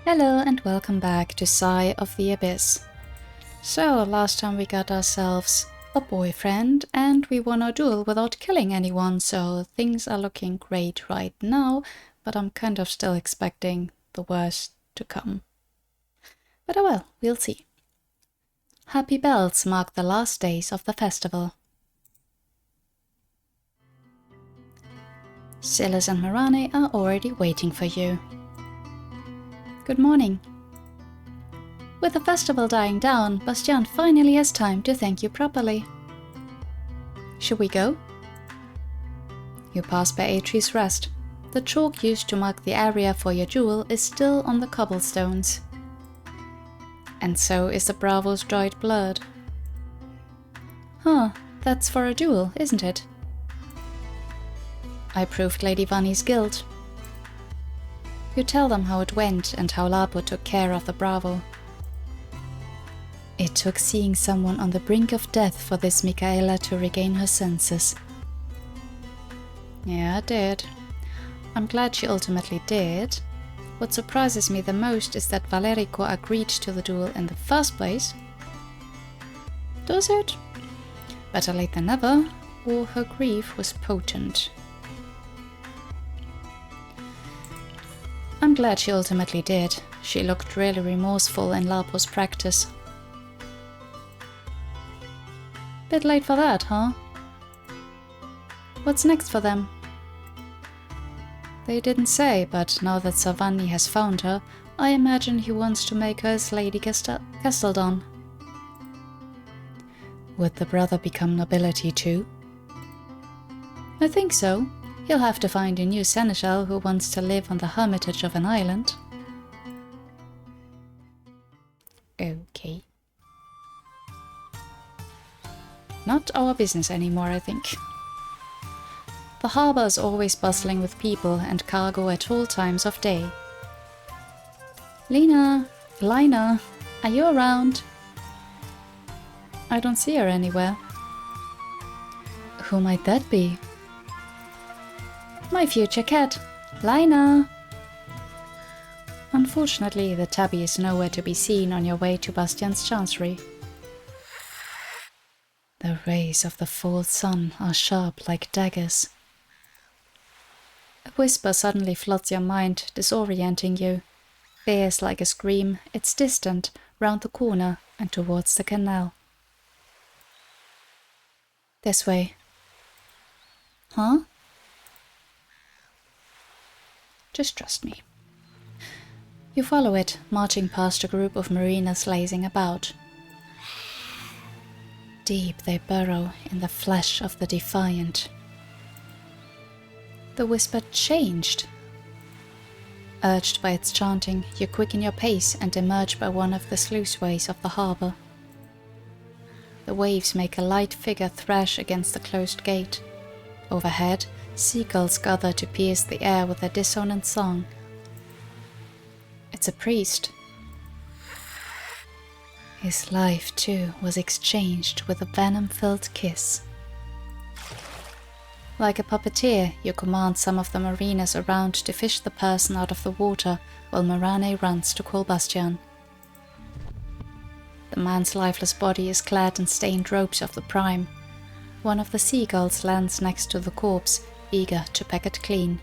Hello and welcome back to Sigh of the Abyss. So, last time we got ourselves a boyfriend and we won our duel without killing anyone, so things are looking great right now, but I'm kind of still expecting the worst to come. But oh well, we'll see. Happy bells mark the last days of the festival. Silas and Marane are already waiting for you. Good morning. With the festival dying down, Bastian finally has time to thank you properly. Should we go? You pass by Atri's Rest. The chalk used to mark the area for your duel is still on the cobblestones. And so is the Bravo's dried blood. Huh, that's for a duel, isn't it? I proved Lady Vani's guilt. You tell them how it went and how Lapo took care of the Bravo. It took seeing someone on the brink of death for this Michaela to regain her senses. Yeah, it did. I'm glad she ultimately did. What surprises me the most is that Valerico agreed to the duel in the first place. Does it? Better late than never, or her grief was potent. I'm glad she ultimately did. She looked really remorseful in Lapo's practice. Bit late for that, huh? What's next for them? They didn't say, but now that Savani has found her, I imagine he wants to make her his Lady Casteldon. Would the brother become nobility too? I think so. He'll have to find a new seneschal who wants to live on the hermitage of an island. Okay. Not our business anymore, I think. The harbour is always bustling with people and cargo at all times of day. Lina! Are you around? I don't see her anywhere. Who might that be? My future cat, Lina! Unfortunately, the tabby is nowhere to be seen on your way to Bastian's chancery. The rays of the full sun are sharp like daggers. A whisper suddenly floods your mind, disorienting you. Fierce like a scream, it's distant, round the corner and towards the canal. This way. Huh? Just trust me. You follow it, marching past a group of mariners lazing about. Deep they burrow in the flesh of the defiant. The whisper changed. Urged by its chanting, you quicken your pace and emerge by one of the sluiceways of the harbour. The waves make a light figure thrash against the closed gate. Overhead, seagulls gather to pierce the air with their dissonant song. It's a priest. His life, too, was exchanged with a venom-filled kiss. Like a puppeteer, you command some of the mariners around to fish the person out of the water while Marane runs to call Bastian. The man's lifeless body is clad in stained robes of the prime. One of the seagulls lands next to the corpse, eager to peck it clean.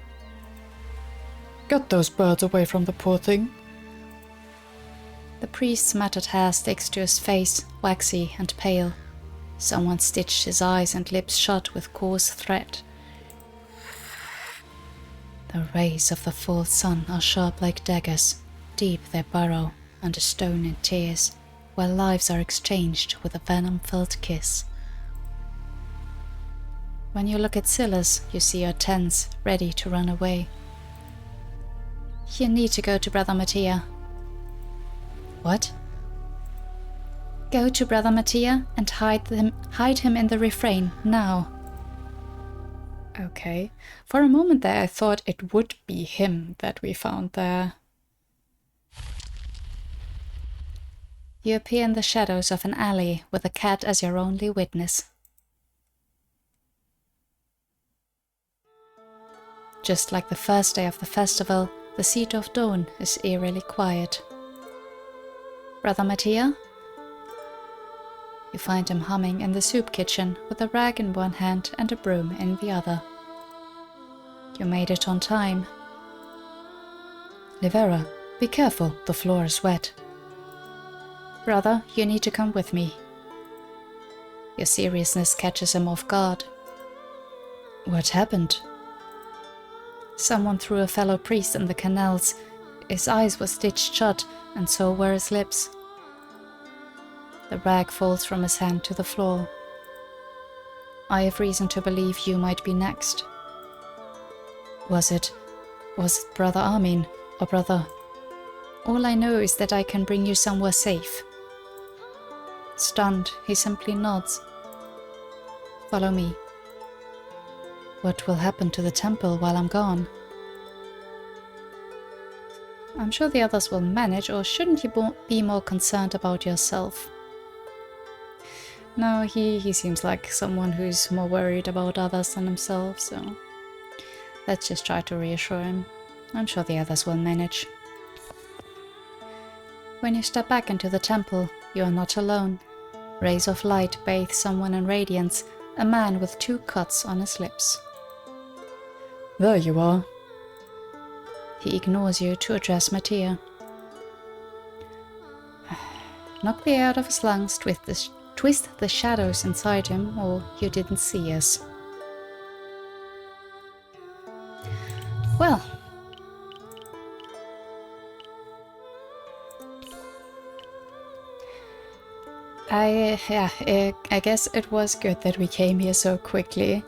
Get those birds away from the poor thing. The priest's matted hair sticks to his face, waxy and pale. Someone stitched his eyes and lips shut with coarse thread. The rays of the full sun are sharp like daggers. Deep they burrow, under stone and tears, where lives are exchanged with a venom-filled kiss. When you look at Silas, you see her tense, ready to run away. You need to go to Brother Mattia. What? Go to Brother Mattia and hide him in the refrain, now. Okay. For a moment there I thought it would be him that we found there. You appear in the shadows of an alley with a cat as your only witness. Just like the first day of the festival, The seat of dawn is eerily quiet. Brother Mattia? You find him humming in the soup kitchen with a rag in one hand and a broom in the other. You made it on time. Livera, be careful, the floor is wet. Brother, you need to come with me. Your seriousness catches him off guard. What happened? Someone threw a fellow priest in the canals. His eyes were stitched shut, and so were his lips. The rag falls from his hand to the floor. I have reason to believe you might be next. Was it Brother Armin, or Brother? All I know is that I can bring you somewhere safe. Stunned, he simply nods. Follow me. What will happen to the temple while I'm gone? I'm sure the others will manage, or shouldn't you be more concerned about yourself? No, he seems like someone who's more worried about others than himself, so let's just try to reassure him. I'm sure the others will manage. When you step back into the temple, you are not alone. Rays of light bathe someone in radiance, a man with 2 cuts on his lips. There you are. He ignores you to address Mattia. Knock the air out of his lungs, twist the shadows inside him, or you didn't see us. Well. I guess it was good that we came here so quickly.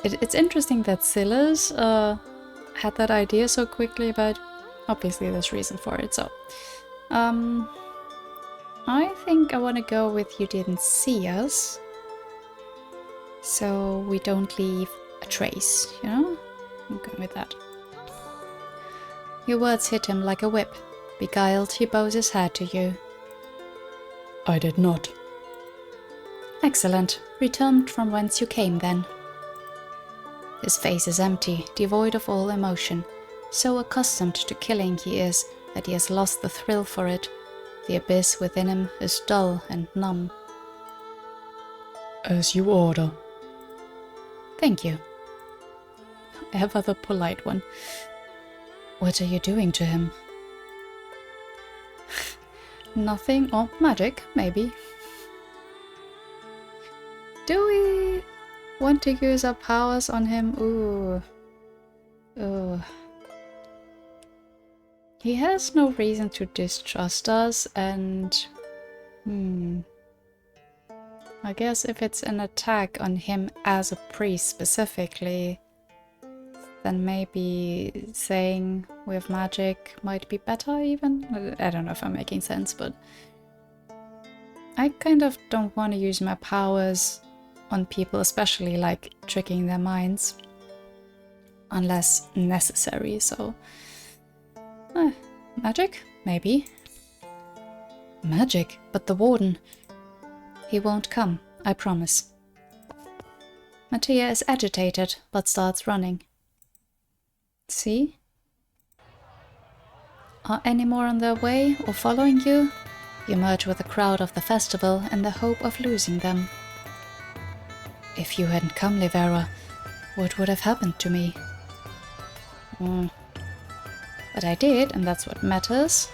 It's interesting that Silas had that idea so quickly, but obviously there's reason for it, so... I think I want to go with you didn't see us, so we don't leave a trace, you know? I'm going with that. Your words hit him like a whip. Beguiled, he bows his head to you. I did not. Excellent. Return from whence you came, then. His face is empty, devoid of all emotion. So accustomed to killing he is that he has lost the thrill for it. The abyss within him is dull and numb. As you order. Thank you. Ever the polite one. What are you doing to him? Nothing, or magic, maybe. Do we want to use our powers on him? Ooh. Ooh. He has no reason to distrust us, and... I guess if it's an attack on him as a priest specifically, then maybe saying we have magic might be better even? I don't know if I'm making sense, but... I kind of don't want to use my powers on people, especially like tricking their minds. Unless necessary, so... magic? Maybe. Magic? But the warden... He won't come, I promise. Mattia is agitated, but starts running. See? Are any more on their way or following you? You merge with the crowd of the festival in the hope of losing them. If you hadn't come, Livera, what would have happened to me? But I did, and that's what matters.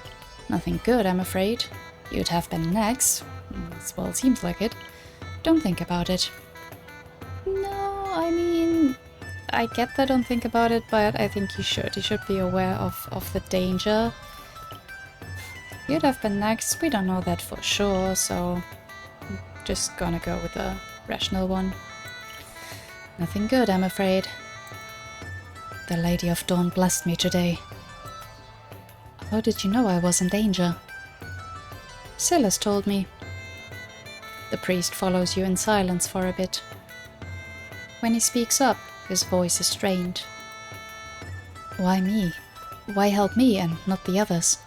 Nothing good, I'm afraid. You'd have been next. Well, it seems like it. Don't think about it. No, I mean... I get that, don't think about it, but I think you should. You should be aware of the danger. You'd have been next. We don't know that for sure, so... I'm just gonna go with the rational one. Nothing good, I'm afraid. The Lady of Dawn blessed me today. How did you know I was in danger? Silas told me. The priest follows you in silence for a bit. When he speaks up, his voice is strained. Why me? Why help me and not the others?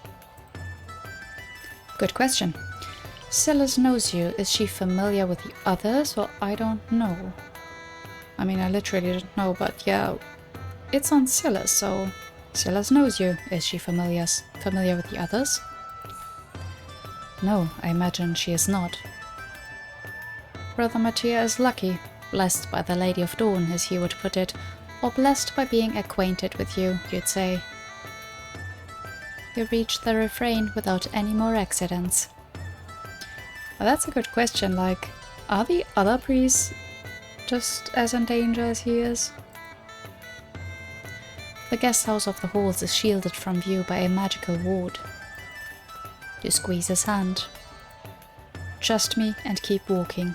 Good question. Silas knows you. Is she familiar with the others? Well, I don't know. I mean, I literally don't know, but yeah, it's on Silas, so Silas knows you. Is she familiar with the others? No, I imagine she is not. Brother Mattia is lucky, blessed by the Lady of Dawn, as he would put it, or blessed by being acquainted with you, you'd say. You reached the refrain without any more accidents. Well, that's a good question, like, are the other priests just as in danger as he is? The guest house of the halls is shielded from view by a magical ward. You squeeze his hand. Trust me and keep walking.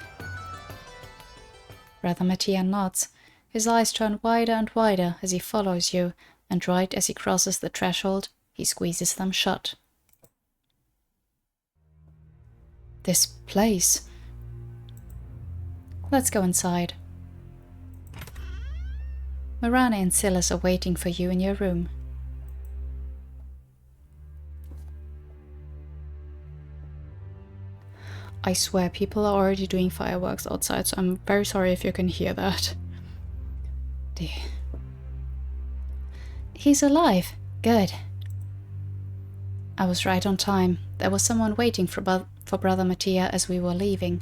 Brother Mattia nods. His eyes turn wider and wider as he follows you, and right as he crosses the threshold, he squeezes them shut. This place. Let's go inside. Mirana and Silas are waiting for you in your room. I swear people are already doing fireworks outside, so I'm very sorry if you can hear that. Dear. He's alive. Good. I was right on time. There was someone waiting for Brother Mattia as we were leaving.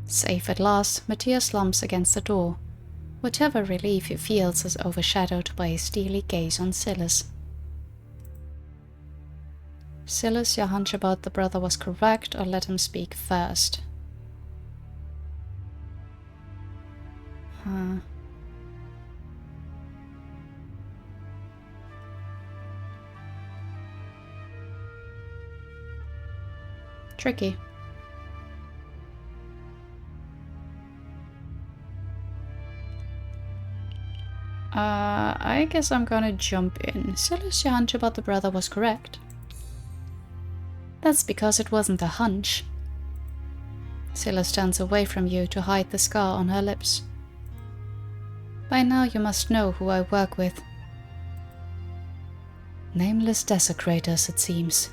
Safe at last, Mattia slumps against the door. Whatever relief he feels is overshadowed by his steely gaze on Silas. Silas, your hunch about the brother was correct, or let him speak first? Tricky. I guess I'm gonna jump in. Silas, your hunch about the brother was correct. That's because it wasn't a hunch. Silas turns away from you to hide the scar on her lips. By now you must know who I work with. Nameless desecrators, it seems.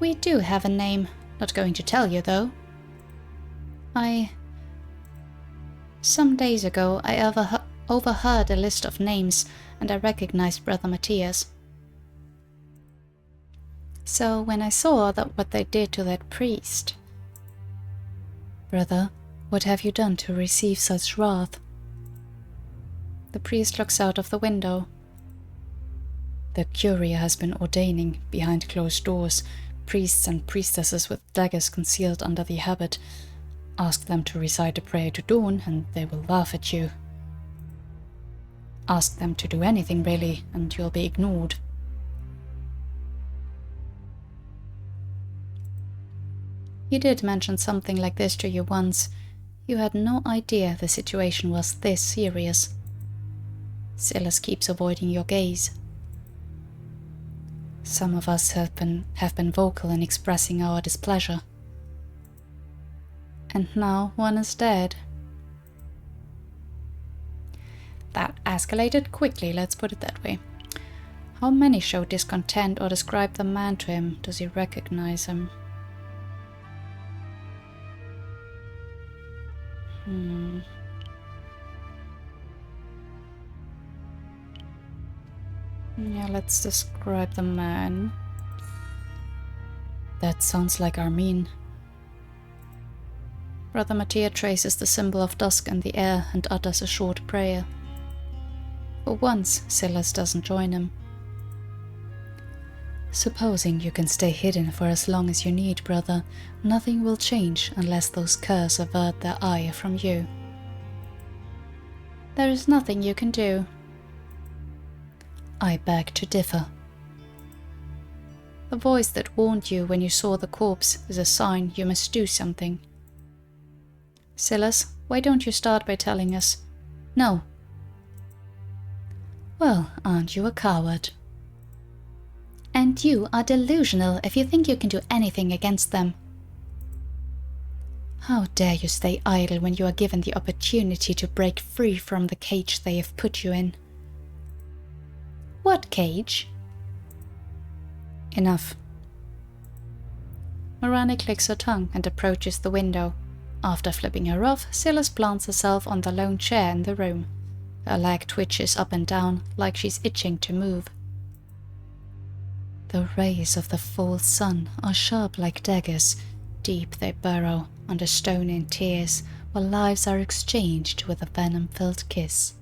We do have a name. Not going to tell you, though. Some days ago, I overheard a list of names, and I recognized Brother Mattia's. So when I saw what they did to that priest... Brother, what have you done to receive such wrath? The priest looks out of the window. The Curia has been ordaining, behind closed doors, priests and priestesses with daggers concealed under the habit. Ask them to recite a prayer to Dawn, and they will laugh at you. Ask them to do anything, really, and you'll be ignored. He did mention something like this to you once. You had no idea the situation was this serious. Silas keeps avoiding your gaze. Some of us have been vocal in expressing our displeasure. And now one is dead. That escalated quickly, let's put it that way. How many show discontent or describe the man to him? Does he recognize him? Yeah, let's describe the man. That sounds like Armin. Brother Mattia traces the symbol of dusk in the air and utters a short prayer. For once, Silas doesn't join him. Supposing you can stay hidden for as long as you need, brother, nothing will change unless those curs avert their eye from you. There is nothing you can do. I beg to differ. The voice that warned you when you saw the corpse is a sign you must do something. Silas, why don't you start by telling us? No. Well, aren't you a coward? And you are delusional if you think you can do anything against them. How dare you stay idle when you are given the opportunity to break free from the cage they have put you in? What cage? Enough. Mirana clicks her tongue and approaches the window. After flipping her off, Silas plants herself on the lone chair in the room. Her leg twitches up and down like she's itching to move. The rays of the full sun are sharp like daggers. Deep they burrow under stone in tears, while lives are exchanged with a venom-filled kiss.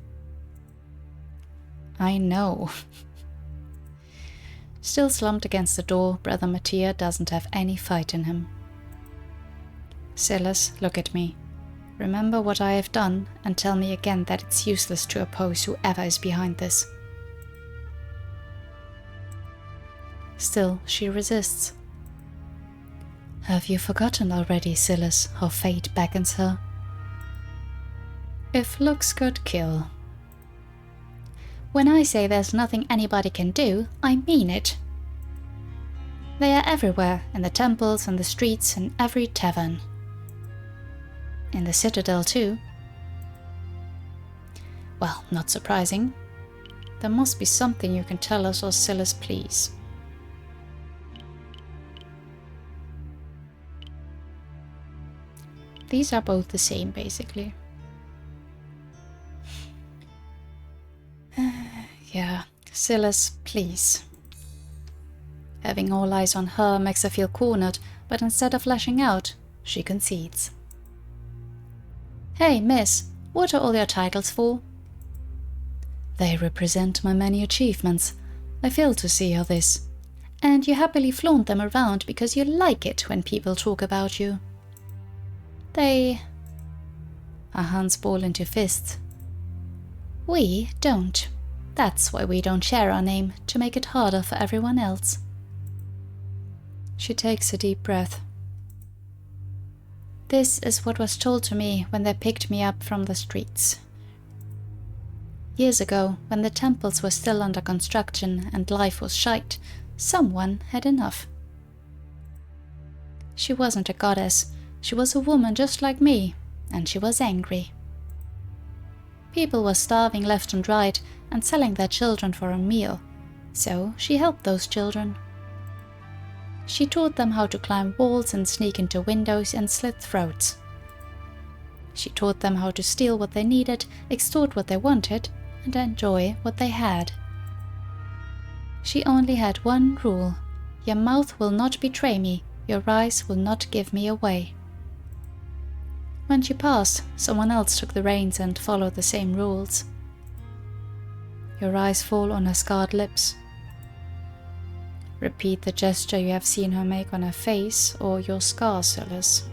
I know. Still slumped against the door, Brother Mattia doesn't have any fight in him. Silas, look at me. Remember what I have done, and tell me again that it's useless to oppose whoever is behind this. Still, she resists. Have you forgotten already, Silas, how fate beckons her? If looks could kill. When I say there's nothing anybody can do, I mean it. They are everywhere, in the temples and the streets and every tavern. In the citadel too. Well, not surprising. There must be something you can tell us, or Silas, please. These are both the same, basically. Yeah, Silas, please. Having all eyes on her makes her feel cornered, but instead of lashing out, she concedes. Hey, miss, what are all your titles for? They represent my many achievements. I fail to see how this. And you happily flaunt them around because you like it when people talk about you. They... Her hands ball into fists. We don't. That's why we don't share our name, to make it harder for everyone else. She takes a deep breath. This is what was told to me when they picked me up from the streets. Years ago, when the temples were still under construction and life was shite, someone had enough. She wasn't a goddess, she was a woman just like me, and she was angry. People were starving left and right and selling their children for a meal, so she helped those children. She taught them how to climb walls and sneak into windows and slit throats. She taught them how to steal what they needed, extort what they wanted, and enjoy what they had. She only had one rule: your mouth will not betray me, your eyes will not give me away. When she passed, someone else took the reins and followed the same rules. Your eyes fall on her scarred lips. Repeat the gesture you have seen her make on her face, or your scar, Silas.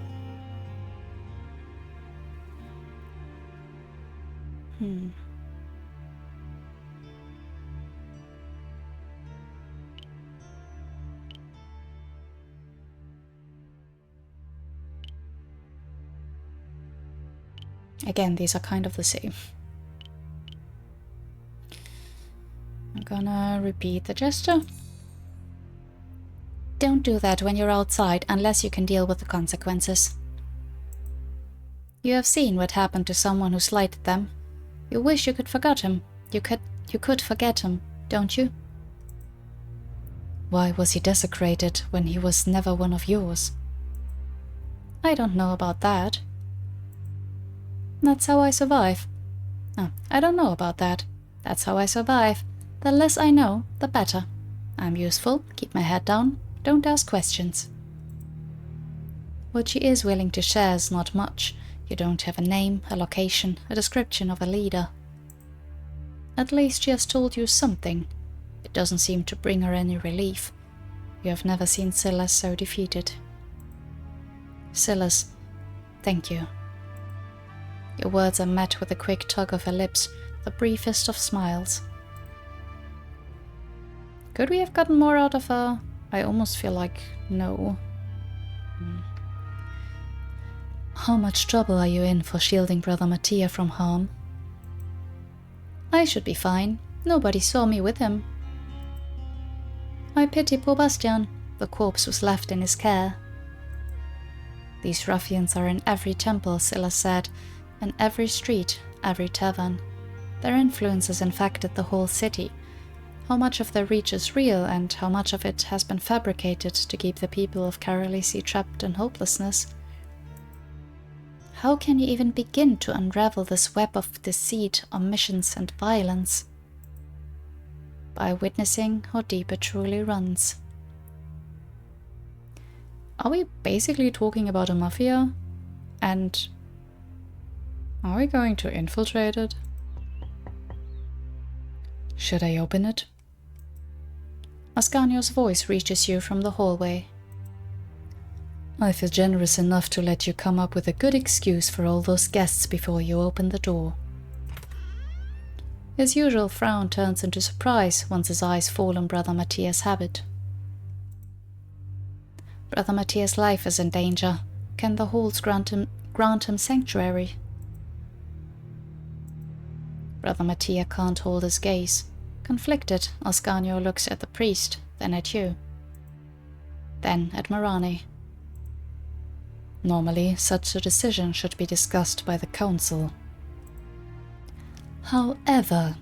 Again, these are kind of the same. I'm gonna repeat the gesture. Don't do that when you're outside unless you can deal with the consequences. You have seen what happened to someone who slighted them. You wish you could forget him. You could forget him, don't you? Why was he desecrated when he was never one of yours? I don't know about that. That's how I survive. No, I don't know about that. That's how I survive. The less I know, the better. I'm useful, keep my head down, don't ask questions. What she is willing to share is not much. You don't have a name, a location, a description of a leader. At least she has told you something. It doesn't seem to bring her any relief. You have never seen Silas so defeated. Silas, thank you. Your words are met with a quick tug of her lips, the briefest of smiles. Could we have gotten more out of her? I almost feel like no. How much trouble are you in for shielding Brother Mattia from harm? I should be fine. Nobody saw me with him. I pity poor Bastian. The corpse was left in his care. These ruffians are in every temple, Silas said, in every street, every tavern. Their influence has infected the whole city. How much of their reach is real and how much of it has been fabricated to keep the people of Carolisi trapped in hopelessness? how can you even begin to unravel this web of deceit, omissions, and violence? By witnessing how deep it truly runs. Are we basically talking about a mafia? And are we going to infiltrate it? Should I open it? Ascanio's voice reaches you from the hallway. I feel generous enough to let you come up with a good excuse for all those guests before you open the door. His usual frown turns into surprise once his eyes fall on Brother Matthias' habit. Brother Matthias' life is in danger. Can the halls grant him sanctuary? Brother Matthias can't hold his gaze. Conflicted, Ascanio looks at the priest, then at you. Then at Mirani. Normally, such a decision should be discussed by the council. However,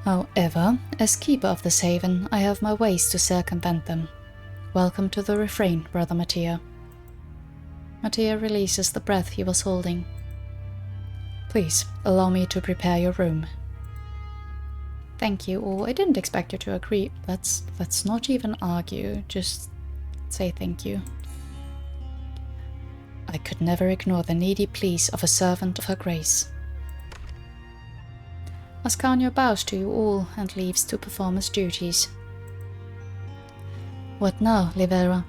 as keeper of this haven, I have my ways to circumvent them. Welcome to the refrain, Brother Matthias. Matthias releases the breath he was holding. Please, allow me to prepare your room. Thank you, or I didn't expect you to agree. Let's not even argue, just say thank you. I could never ignore the needy pleas of a servant of her grace. Ascanio bows to you all and leaves to perform his duties. What now, Livera?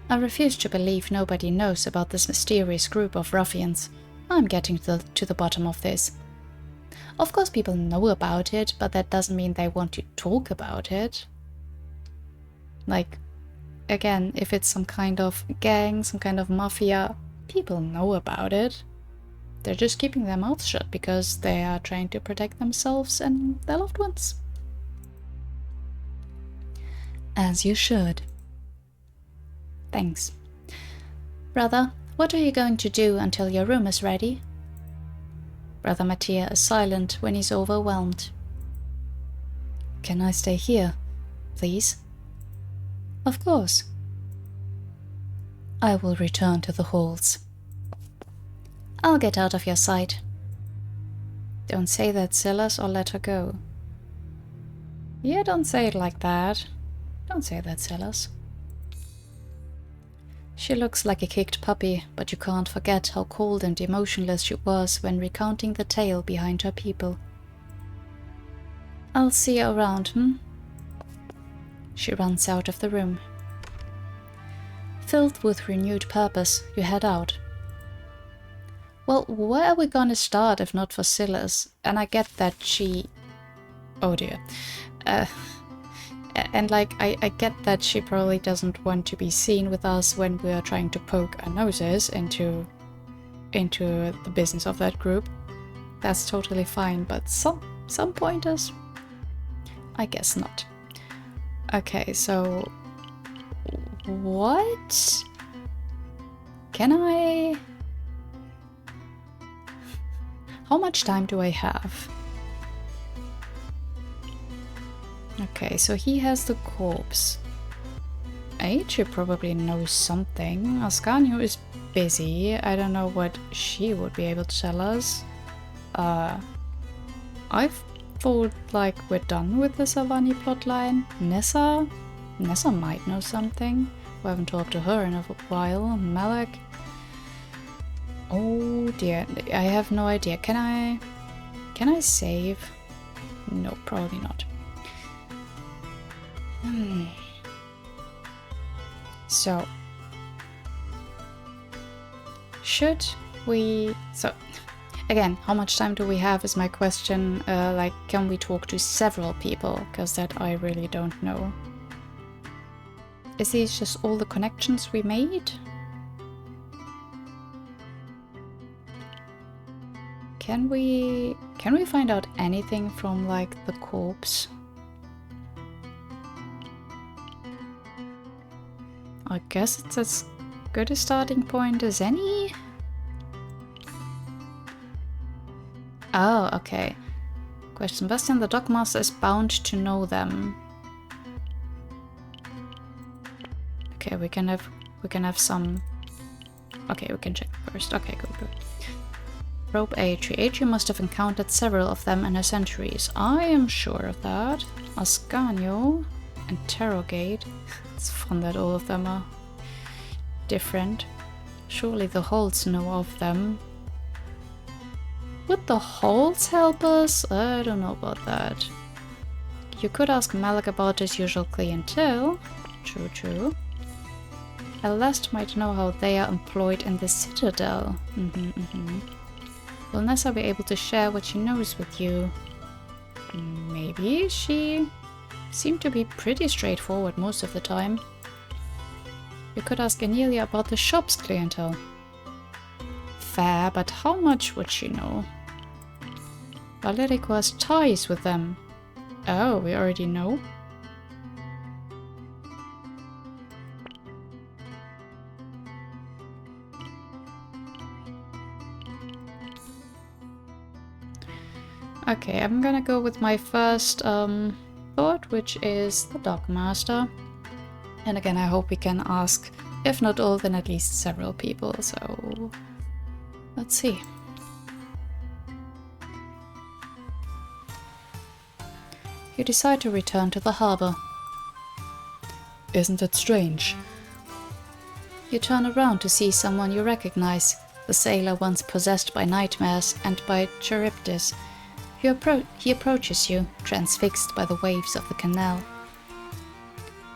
I refuse to believe nobody knows about this mysterious group of ruffians. I'm getting to the bottom of this. Of course people know about it, but that doesn't mean they want to talk about it. Like, again, if it's some kind of gang, some kind of mafia, people know about it. They're just keeping their mouths shut because they are trying to protect themselves and their loved ones. As you should. Thanks. Brother, what are you going to do until your room is ready? Brother Matthias is silent when he's overwhelmed. Can I stay here, please? Of course. I will return to the halls. I'll get out of your sight. Don't say that, Silas, or let her go. Yeah, don't say it like that. Don't say that, Silas. She looks like a kicked puppy, but you can't forget how cold and emotionless she was when recounting the tale behind her people. I'll see you around, She runs out of the room. Filled with renewed purpose, you head out. Well, where are we gonna start if not for Silas? And I get that she... Oh dear. And like, I get that she probably doesn't want to be seen with us when we are trying to poke our noses into the business of that group. That's totally fine, but some pointers? I guess not. Okay, so... What? Can I... How much time do I have? Okay, so he has the corpse. H probably knows something. Ascanio is busy. I don't know what she would be able to tell us. I thought like we're done with the Savani plotline. Nessa might know something. We haven't talked to her in a while. Malak. Oh dear, I have no idea. Can I save? No, probably not. So, should we... So, again, how much time do we have is my question. Like, can we talk to several people? Because that I really don't know. Is these just all the connections we made? Can we find out anything from, like, the corpse? I guess it's as good a starting point as any. Oh, okay. Question: Bastian, the Dockmaster is bound to know them. Okay, we can have some Okay, we can check first. Okay, good. Rope A. Triatia must have encountered several of them in her centuries. I am sure of that. Ascanio. Interrogate. It's fun that all of them are different. Surely the Holts know of them. Would the Holts help us? I don't know about that. You could ask Malik about his usual clientele. True. Celeste might know how they are employed in the Citadel. Will Nessa be able to share what she knows with you? Maybe. She seemed to be pretty straightforward most of the time. You could ask Anelia about the shop's clientele. Fair, but how much would she know? Valerico has ties with them. Oh, we already know. Okay, I'm gonna go with my first thought, which is the Dockmaster. And again, I hope we can ask, if not all, then at least several people, so let's see. You decide to return to the harbor. Isn't it strange? You turn around to see someone you recognize, the sailor once possessed by nightmares and by Charybdis. He approaches you, transfixed by the waves of the canal.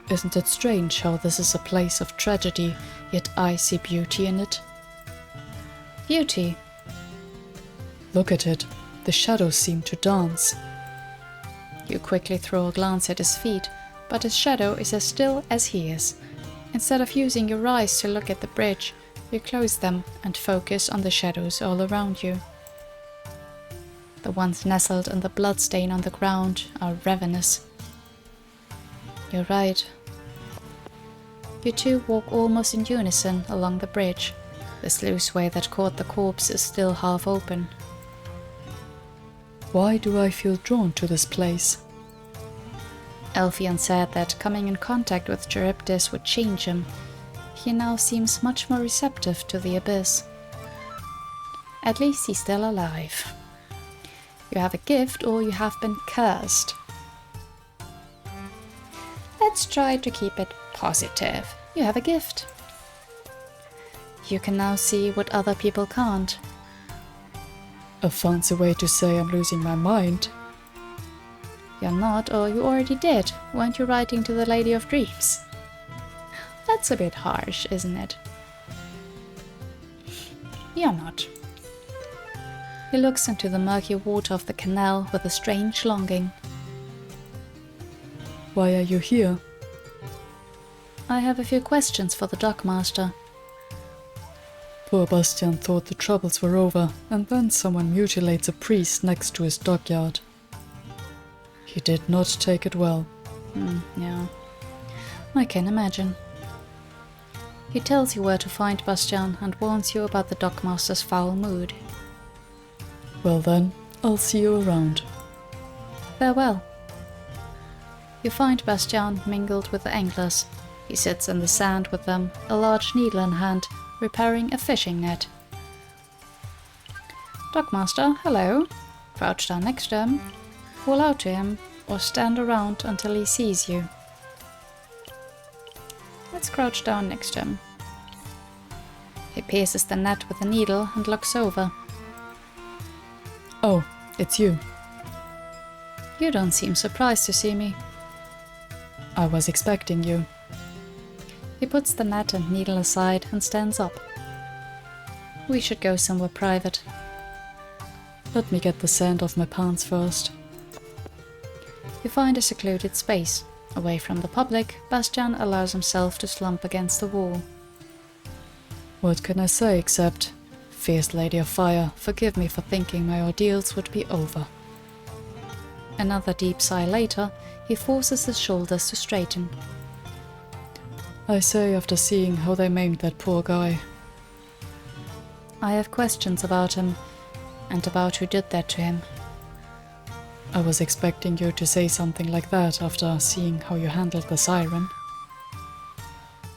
Isn't it strange how this is a place of tragedy, yet I see beauty in it? Beauty? Look at it. The shadows seem to dance. You quickly throw a glance at his feet, but his shadow is as still as he is. Instead of using your eyes to look at the bridge, you close them and focus on the shadows all around you. The ones nestled in the bloodstain on the ground are ravenous. You're right. You two walk almost in unison along the bridge. The sluiceway that caught the corpse is still half open. Why do I feel drawn to this place? Elphion said that coming in contact with Charybdis would change him. He now seems much more receptive to the abyss. At least he's still alive. You have a gift or you have been cursed. Let's try to keep it positive. You have a gift. You can now see what other people can't. A fancy way to say I'm losing my mind. You're not, or you already did. Weren't you writing to the Lady of Dreams? That's a bit harsh, isn't it? You're not. He looks into the murky water of the canal with a strange longing. Why are you here? I have a few questions for the Dockmaster. Poor Bastian thought the troubles were over, and then someone mutilates a priest next to his dockyard. He did not take it well. Yeah. I can imagine. He tells you where to find Bastian and warns you about the Dockmaster's foul mood. Well then, I'll see you around. Farewell. You find Bastian mingled with the anglers. He sits in the sand with them, a large needle in hand, repairing a fishing net. Dockmaster, hello. Crouch down next to him. Call out to him, or stand around until he sees you. Let's crouch down next to him. He pierces the net with a needle and looks over. Oh, it's you. You don't seem surprised to see me. I was expecting you. He puts the net and needle aside and stands up. We should go somewhere private. Let me get the sand off my pants first. You find a secluded space. Away from the public, Bastian allows himself to slump against the wall. What can I say except, fierce Lady of Fire, forgive me for thinking my ordeals would be over. Another deep sigh later, he forces his shoulders to straighten. I say after seeing how they maimed that poor guy. I have questions about him, and about who did that to him. I was expecting you to say something like that after seeing how you handled the siren.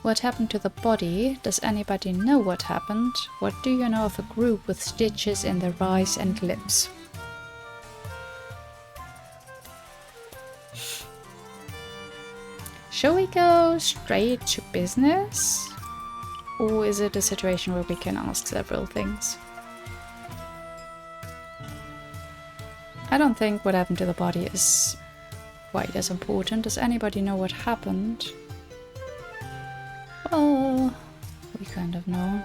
What happened to the body? Does anybody know what happened? What do you know of a group with stitches in their eyes and lips? Shall we go straight to business? Or is it a situation where we can ask several things? I don't think what happened to the body is quite as important. Does anybody know what happened? Well, we kind of know.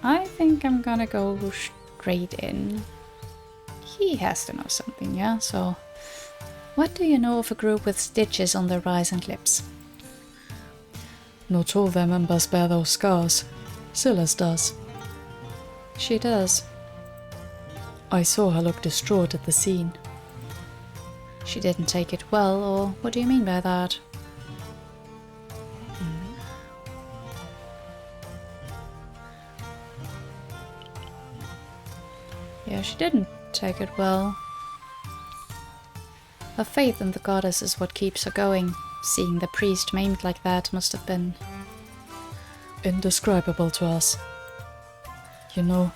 I think I'm gonna go straight in. He has to know something, yeah? So, what do you know of a group with stitches on their eyes and lips? Not all their members bear those scars. Silas does. She does. I saw her look distraught at the scene. She didn't take it well, or what do you mean by that? Yeah, she didn't take it well. Her faith in the goddess is what keeps her going. Seeing the priest maimed like that must have been indescribable to us. You know,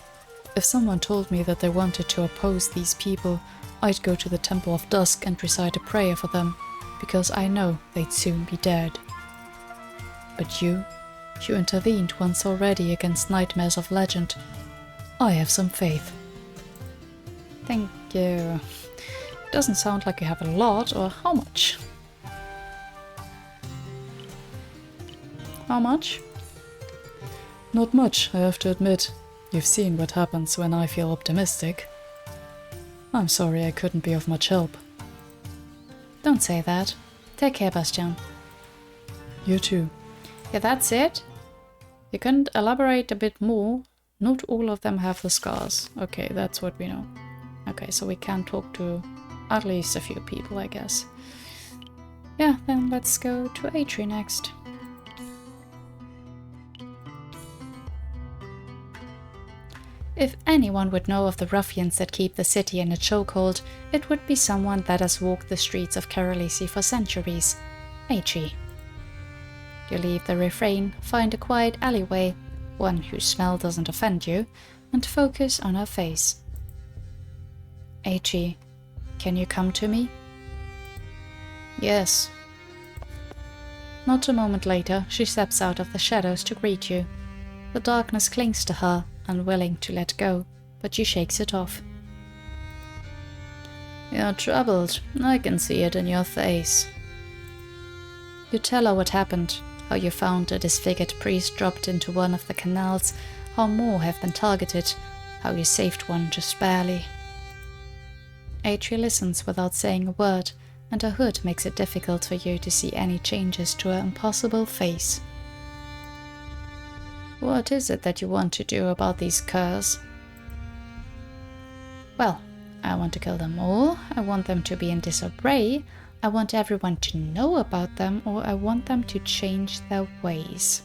if someone told me that they wanted to oppose these people, I'd go to the Temple of Dusk and recite a prayer for them, because I know they'd soon be dead. But you intervened once already against nightmares of legend. I have some faith. Thank you. Doesn't sound like you have a lot, or how much? How much? Not much, I have to admit. You've seen what happens when I feel optimistic. I'm sorry I couldn't be of much help. Don't say that. Take care, Bastian. You too. Yeah, that's it? You couldn't elaborate a bit more? Not all of them have the scars. Okay, that's what we know. Okay, so we can talk to at least a few people, I guess. Yeah, then let's go to Atri next. If anyone would know of the ruffians that keep the city in a chokehold, it would be someone that has walked the streets of Karolisi for centuries. Atri. You leave the refrain, find a quiet alleyway, one whose smell doesn't offend you, and focus on her face. Atri, can you come to me? Yes. Not a moment later, she steps out of the shadows to greet you. The darkness clings to her, unwilling to let go, but she shakes it off. You're troubled. I can see it in your face. You tell her what happened, how you found a disfigured priest dropped into one of the canals, how more have been targeted, how you saved one just barely. Atri listens without saying a word, and her hood makes it difficult for you to see any changes to her impossible face. What is it that you want to do about these curs? Well, I want to kill them all, I want them to be in disarray, I want everyone to know about them, or I want them to change their ways.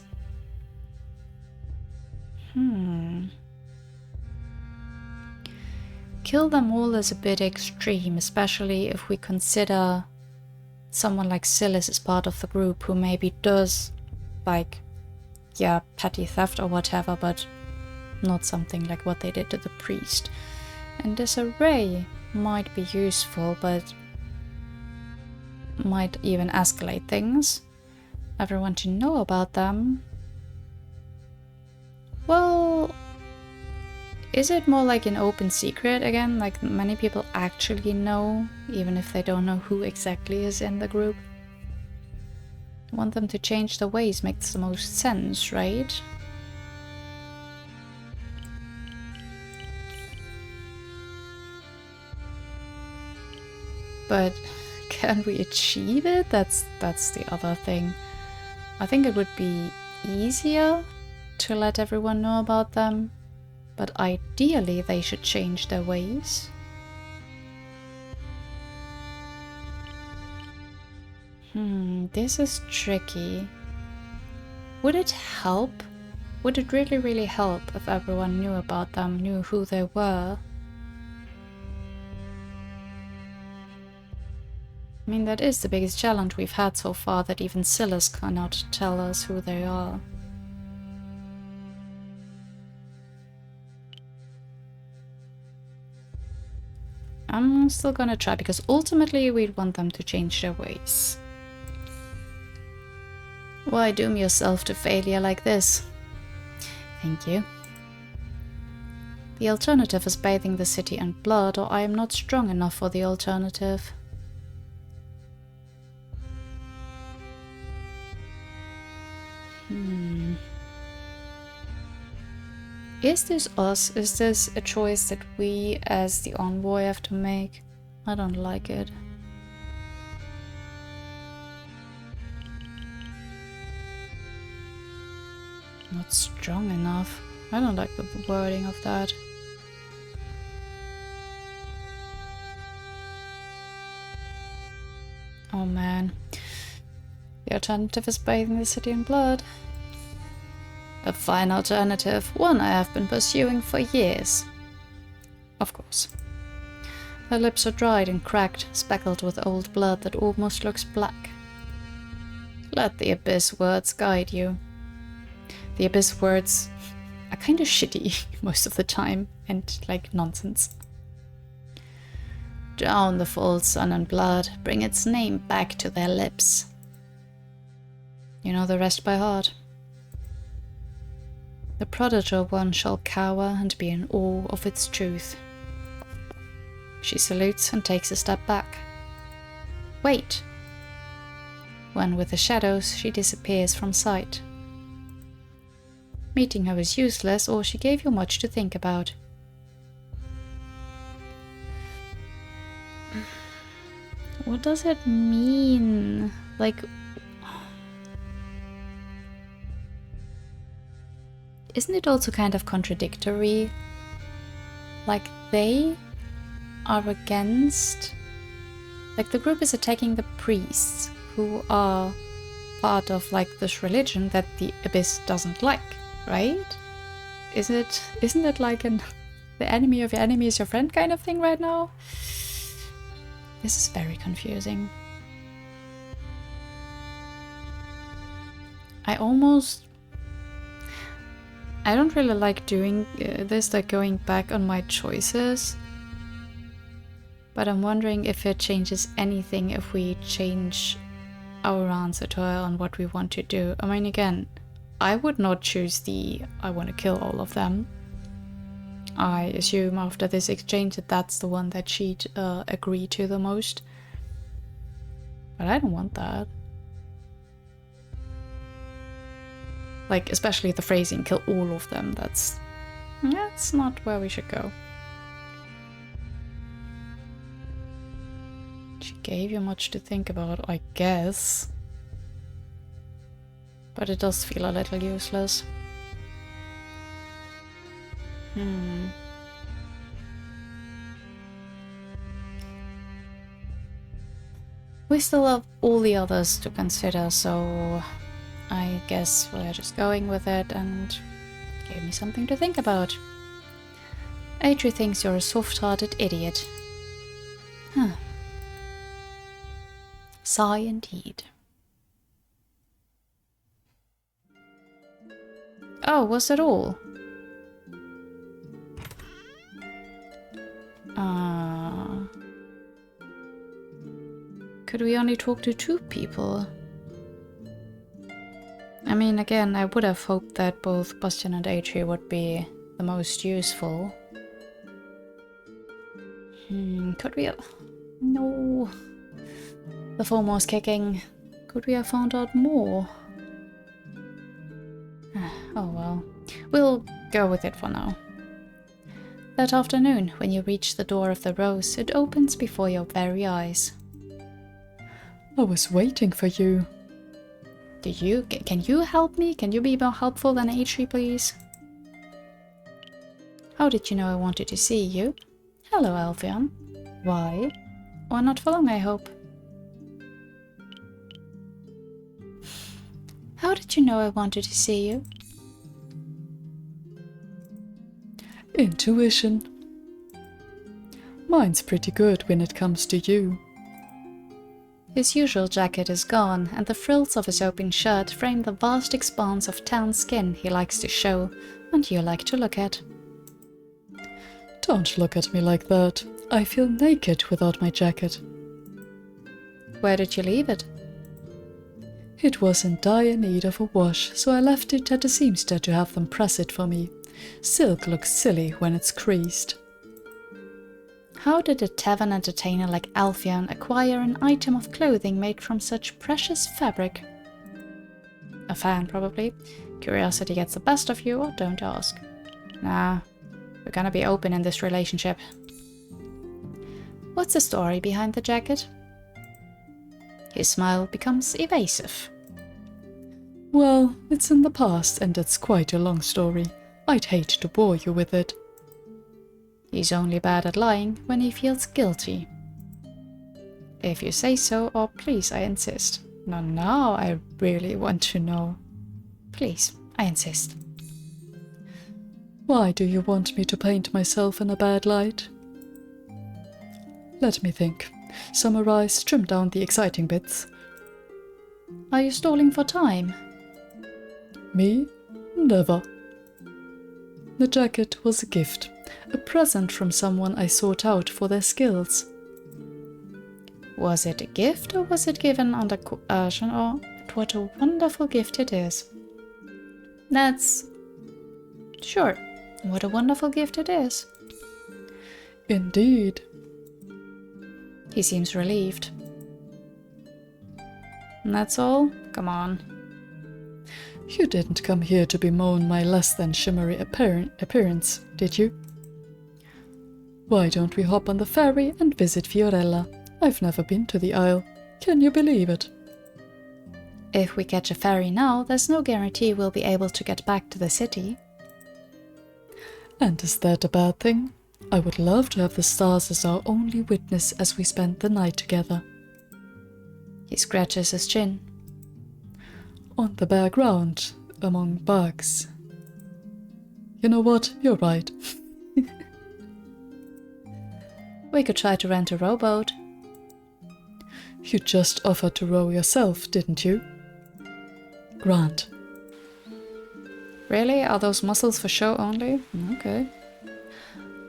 Kill them all is a bit extreme, especially if we consider someone like Silas as part of the group who maybe does, like, yeah, petty theft or whatever, but not something like what they did to the priest. And disarray might be useful, but might even escalate things. Everyone to know about them. Well, is it more like an open secret again? Like many people actually know, even if they don't know who exactly is in the group? I want them to change their ways makes the most sense, right? But can we achieve it? That's the other thing. I think it would be easier to let everyone know about them, but ideally they should change their ways. This is tricky. Would it help? Would it really, really help if everyone knew about them, knew who they were? I mean, that is the biggest challenge we've had so far, that even Silas cannot tell us who they are. I'm still gonna try, because ultimately we'd want them to change their ways. Why doom yourself to failure like this? Thank you. The alternative is bathing the city in blood, or I am not strong enough for the alternative. Is this us? Is this a choice that we as the envoy have to make? I don't like it. Not strong enough. I don't like the wording of that. Oh man. The alternative is bathing the city in blood. A fine alternative, one I have been pursuing for years. Of course. Her lips are dried and cracked, speckled with old blood that almost looks black. Let the Abyss words guide you. The Abyss words are kind of shitty most of the time, and like nonsense. Drown the false sun in blood, bring its name back to their lips. You know the rest by heart. The prodigal one shall cower and be in awe of its truth. She salutes and takes a step back. Wait! When with the shadows, she disappears from sight. Meeting her was useless, or she gave you much to think about. What does it mean? Like, isn't it also kind of contradictory? Like, they are against... Like, the group is attacking the priests, who are part of, like, this religion that the Abyss doesn't like, right? Isn't it like the enemy of your enemy is your friend kind of thing right now? This is very confusing. I don't really like doing this, like going back on my choices. But I'm wondering if it changes anything if we change our answer to her on what we want to do. I mean, again, I would not choose the I want to kill all of them. I assume after this exchange that that's the one that she'd agree to the most. But I don't want that. Like, especially the phrasing, kill all of them, that's not where we should go. She gave you much to think about, I guess. But it does feel a little useless. We still have all the others to consider, so I guess we're just going with it, and gave me something to think about. Atri thinks you're a soft-hearted idiot. Huh. Sigh indeed. Oh, was that all? Could we only talk to 2 people? I mean, again, I would have hoped that both Bastian and Atri would be the most useful. Could we have... No. The foremost kicking. Could we have found out more? Oh well. We'll go with it for now. That afternoon, when you reach the door of the rose, it opens before your very eyes. I was waiting for you. Can you help me? Can you be more helpful than Atri, please? How did you know I wanted to see you? Hello, Alphion. Why? Or not for long, I hope. How did you know I wanted to see you? Intuition. Mine's pretty good when it comes to you. His usual jacket is gone, and the frills of his open shirt frame the vast expanse of tanned skin he likes to show, and you like to look at. Don't look at me like that. I feel naked without my jacket. Where did you leave it? It was in dire need of a wash, so I left it at the seamster to have them press it for me. Silk looks silly when it's creased. How did a tavern entertainer like Alfeon acquire an item of clothing made from such precious fabric? A fan, probably. Curiosity gets the best of you, or don't ask. Nah, we're gonna be open in this relationship. What's the story behind the jacket? His smile becomes evasive. Well, it's in the past, and it's quite a long story. I'd hate to bore you with it. He's only bad at lying when he feels guilty. If you say so, or please, I insist. Now I really want to know. Please, I insist. Why do you want me to paint myself in a bad light? Let me think. Summarize, trim down the exciting bits. Are you stalling for time? Me? Never. The jacket was a gift. A present from someone I sought out for their skills. Was it a gift, or was it given under coercion, or what a wonderful gift it is? Sure, what a wonderful gift it is. Indeed. He seems relieved. And that's all? Come on. You didn't come here to bemoan my less than shimmery appearance, did you? Why don't we hop on the ferry and visit Fiorella? I've never been to the Isle. Can you believe it? If we catch a ferry now, there's no guarantee we'll be able to get back to the city. And is that a bad thing? I would love to have the stars as our only witness as we spend the night together. He scratches his chin. On the bare ground, among bugs. You know what? You're right. We could try to rent a rowboat. You just offered to row yourself, didn't you? Grant. Really? Are those mussels for show only? Okay.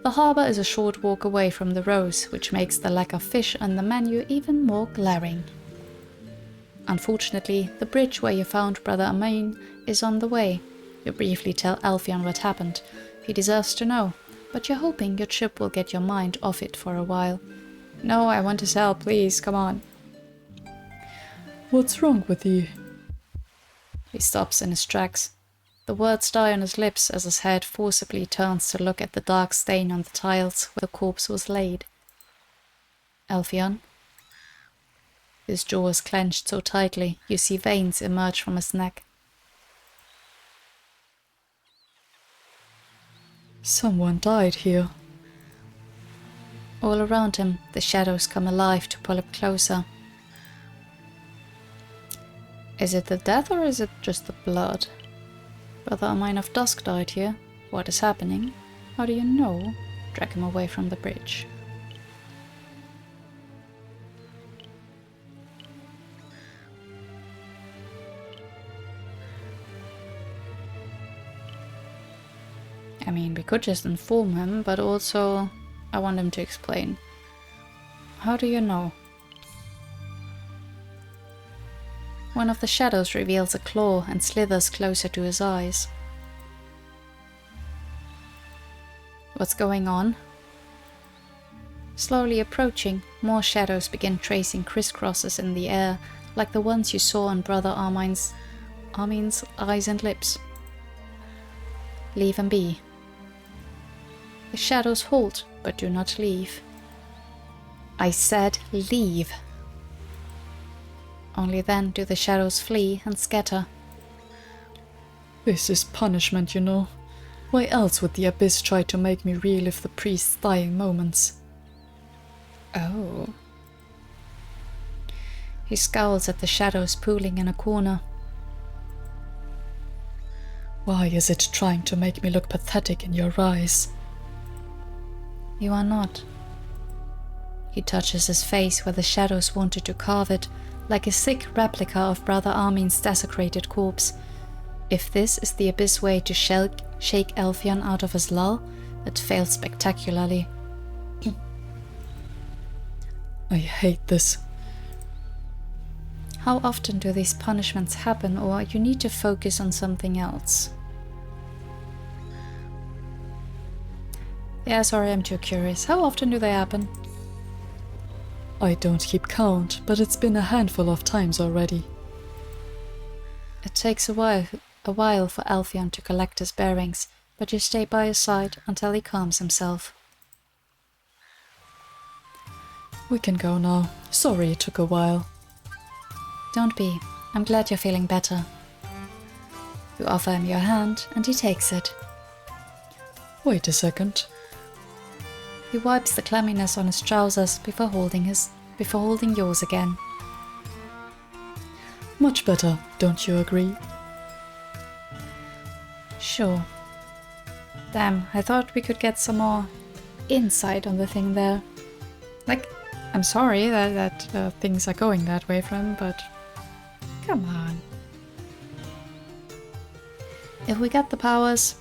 The harbour is a short walk away from the rows, which makes the lack of fish on the menu even more glaring. Unfortunately, the bridge where you found Brother Amain is on the way. You briefly tell Alfeon what happened. He deserves to know, but you're hoping your trip will get your mind off it for a while. No, I want to sell, please, come on. What's wrong with you? He stops in his tracks. The words die on his lips as his head forcibly turns to look at the dark stain on the tiles where the corpse was laid. Alfeon? His jaw is clenched so tightly you see veins emerge from his neck. Someone died here. All around him, the shadows come alive to pull up closer. Is it the death, or is it just the blood? Brother Amain of Dusk died here. What is happening? How do you know? Drag him away from the bridge. I mean, we could just inform him, but also I want him to explain. How do you know? One of the shadows reveals a claw and slithers closer to his eyes. What's going on? Slowly approaching, more shadows begin tracing crisscrosses in the air, like the ones you saw on Brother Armin's eyes and lips. Leave him be. The shadows halt, but do not leave. I said leave. Only then do the shadows flee and scatter. This is punishment, you know. Why else would the abyss try to make me relive the priest's dying moments? Oh. He scowls at the shadows pooling in a corner. Why is it trying to make me look pathetic in your eyes? You are not. He touches his face where the shadows wanted to carve it, like a sick replica of Brother Armin's desecrated corpse. If this is the Abyss way to shake Alfheim out of his lull, it failed spectacularly. I hate this. How often do these punishments happen, or you need to focus on something else? Yeah, sorry, I'm too curious. How often do they happen? I don't keep count, but it's been a handful of times already. It takes a while for Alfheim to collect his bearings, but you stay by his side until he calms himself. We can go now. Sorry it took a while. Don't be. I'm glad you're feeling better. You offer him your hand, and he takes it. Wait a second. He wipes the clamminess on his trousers before holding yours again. Much better, don't you agree? Sure. Damn, I thought we could get some more insight on the thing there. Like, I'm sorry that things are going that way for him, but come on. If we get the powers,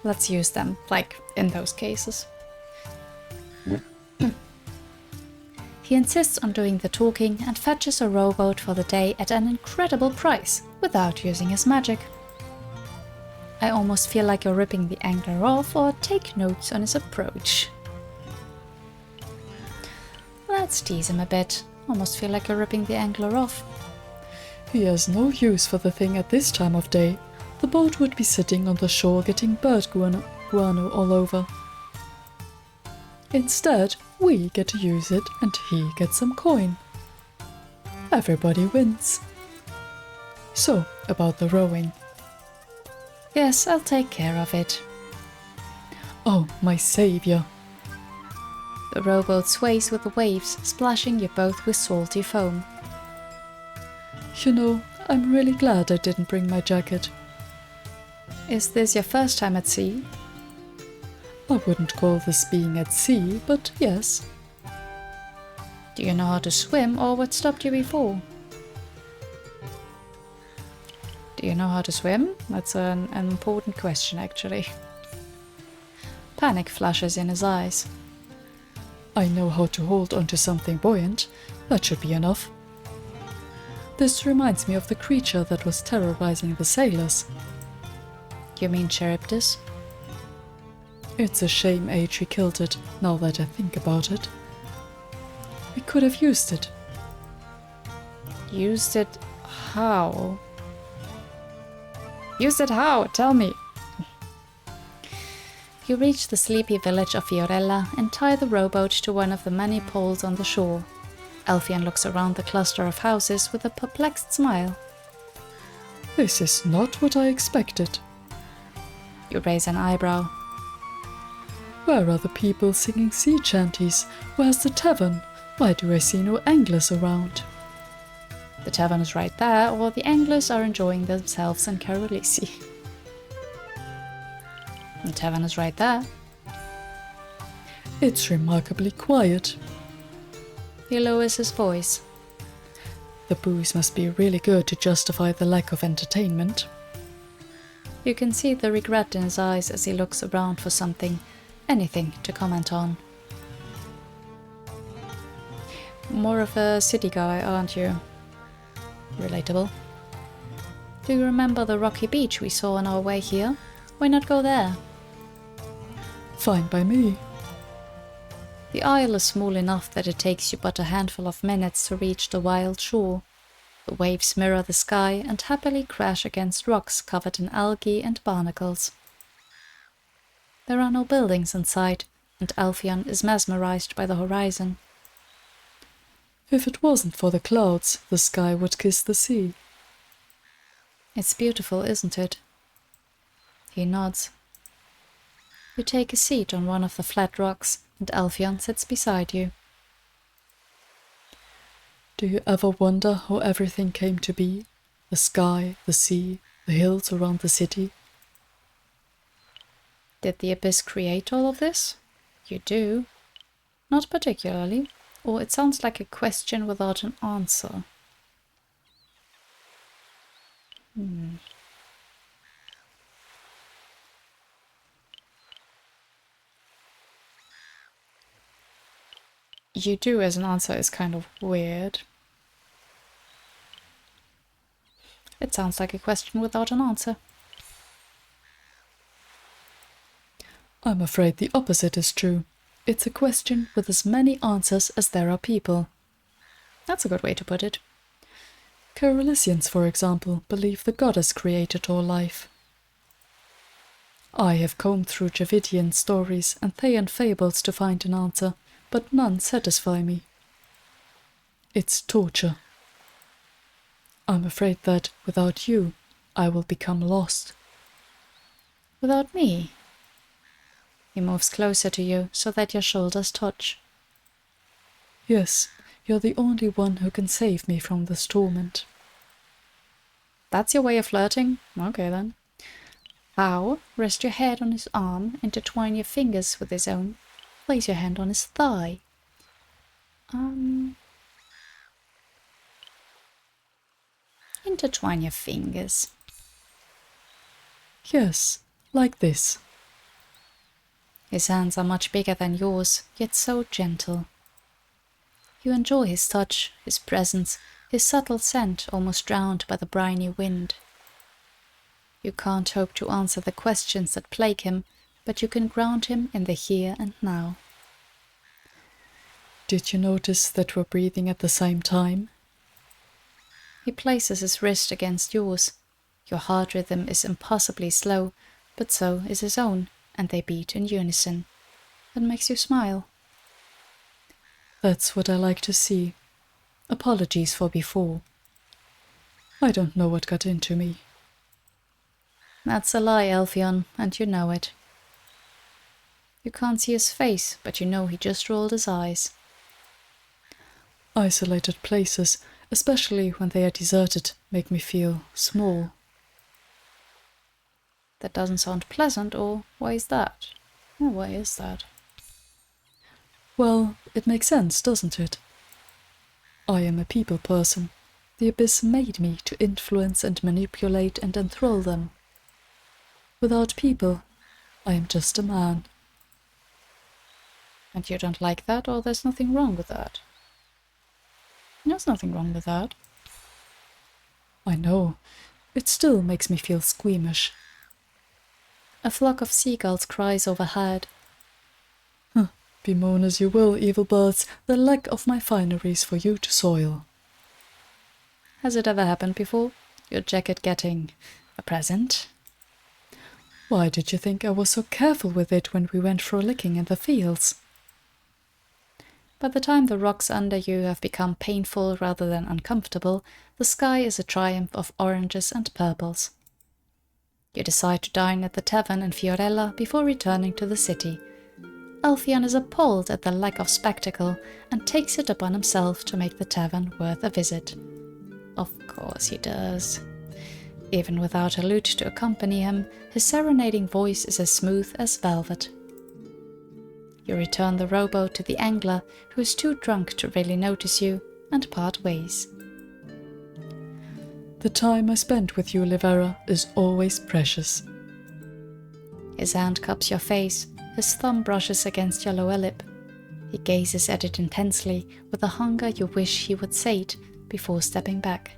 let's use them, like in those cases. He insists on doing the talking and fetches a rowboat for the day at an incredible price, without using his magic. I almost feel like you're ripping the angler off, or take notes on his approach. Let's tease him a bit. Almost feel like you're ripping the angler off. He has no use for the thing at this time of day. The boat would be sitting on the shore getting bird guano all over. Instead, we get to use it and he gets some coin. Everybody wins. So, about the rowing. Yes, I'll take care of it. Oh, my savior. The rowboat sways with the waves, splashing you both with salty foam. You know, I'm really glad I didn't bring my jacket. Is this your first time at sea? I wouldn't call this being at sea, but yes. Do you know how to swim, or what stopped you before? Do you know how to swim? That's an important question, actually. Panic flashes in his eyes. I know how to hold onto something buoyant. That should be enough. This reminds me of the creature that was terrorizing the sailors. You mean Charybdis? It's a shame Atri killed it, now that I think about it. We could have used it. Used it how? Used it how? Tell me. You reach the sleepy village of Fiorella and tie the rowboat to one of the many poles on the shore. Alfheim looks around the cluster of houses with a perplexed smile. This is not what I expected. You raise an eyebrow. Where are the people singing sea chanties? Where's the tavern? Why do I see no anglers around? The tavern is right there, or the anglers are enjoying themselves in Carolisi. The tavern is right there. It's remarkably quiet. He lowers his voice. The booze must be really good to justify the lack of entertainment. You can see the regret in his eyes as he looks around for something, anything to comment on. More of a city guy, aren't you? Relatable. Do you remember the rocky beach we saw on our way here? Why not go there? Fine by me. The isle is small enough that it takes you but a handful of minutes to reach the wild shore. The waves mirror the sky and happily crash against rocks covered in algae and barnacles. There are no buildings in sight, and Alfheim is mesmerized by the horizon. If it wasn't for the clouds, the sky would kiss the sea. It's beautiful, isn't it? He nods. You take a seat on one of the flat rocks, and Alfheim sits beside you. Do you ever wonder how everything came to be? The sky, the sea, the hills around the city? Did the Abyss create all of this? You do. Not particularly. Or it sounds like a question without an answer. You do as an answer is kind of weird. It sounds like a question without an answer. I'm afraid the opposite is true. It's a question with as many answers as there are people. That's a good way to put it. Carolisians, for example, believe the goddess created all life. I have combed through Javidian stories and Thayan fables to find an answer, but none satisfy me. It's torture. I'm afraid that, without you, I will become lost. Without me? He moves closer to you so that your shoulders touch. Yes, you're the only one who can save me from this torment. That's your way of flirting? Okay then. How? Rest your head on his arm, intertwine your fingers with his own. Place your hand on his thigh. Intertwine your fingers. Yes, like this. His hands are much bigger than yours, yet so gentle. You enjoy his touch, his presence, his subtle scent almost drowned by the briny wind. You can't hope to answer the questions that plague him, but you can ground him in the here and now. Did you notice that we're breathing at the same time? He places his wrist against yours. Your heart rhythm is impossibly slow, but so is his own, and they beat in unison. It makes you smile. That's what I like to see. Apologies for before. I don't know what got into me. That's a lie, Elphion, and you know it. You can't see his face, but you know he just rolled his eyes. Isolated places, especially when they are deserted, make me feel small. That doesn't sound pleasant, or why is that? Oh, why is that? Well, it makes sense, doesn't it? I am a people person. The Abyss made me to influence and manipulate and enthrall them. Without people, I am just a man. And you don't like that, or there's nothing wrong with that? There's nothing wrong with that. I know. It still makes me feel squeamish. A flock of seagulls cries overhead. Bemoan as you will, evil birds, the lack of my fineries for you to soil. Has it ever happened before? Your jacket getting a present? Why did you think I was so careful with it when we went frolicking in the fields? By the time the rocks under you have become painful rather than uncomfortable, the sky is a triumph of oranges and purples. You decide to dine at the tavern in Fiorella before returning to the city. Elphion is appalled at the lack of spectacle and takes it upon himself to make the tavern worth a visit. Of course he does. Even without a lute to accompany him, his serenading voice is as smooth as velvet. You return the rowboat to the angler, who is too drunk to really notice you, and part ways. The time I spent with you, Livera, is always precious. His hand cups your face, his thumb brushes against your lower lip. He gazes at it intensely, with a hunger you wish he would sate, before stepping back.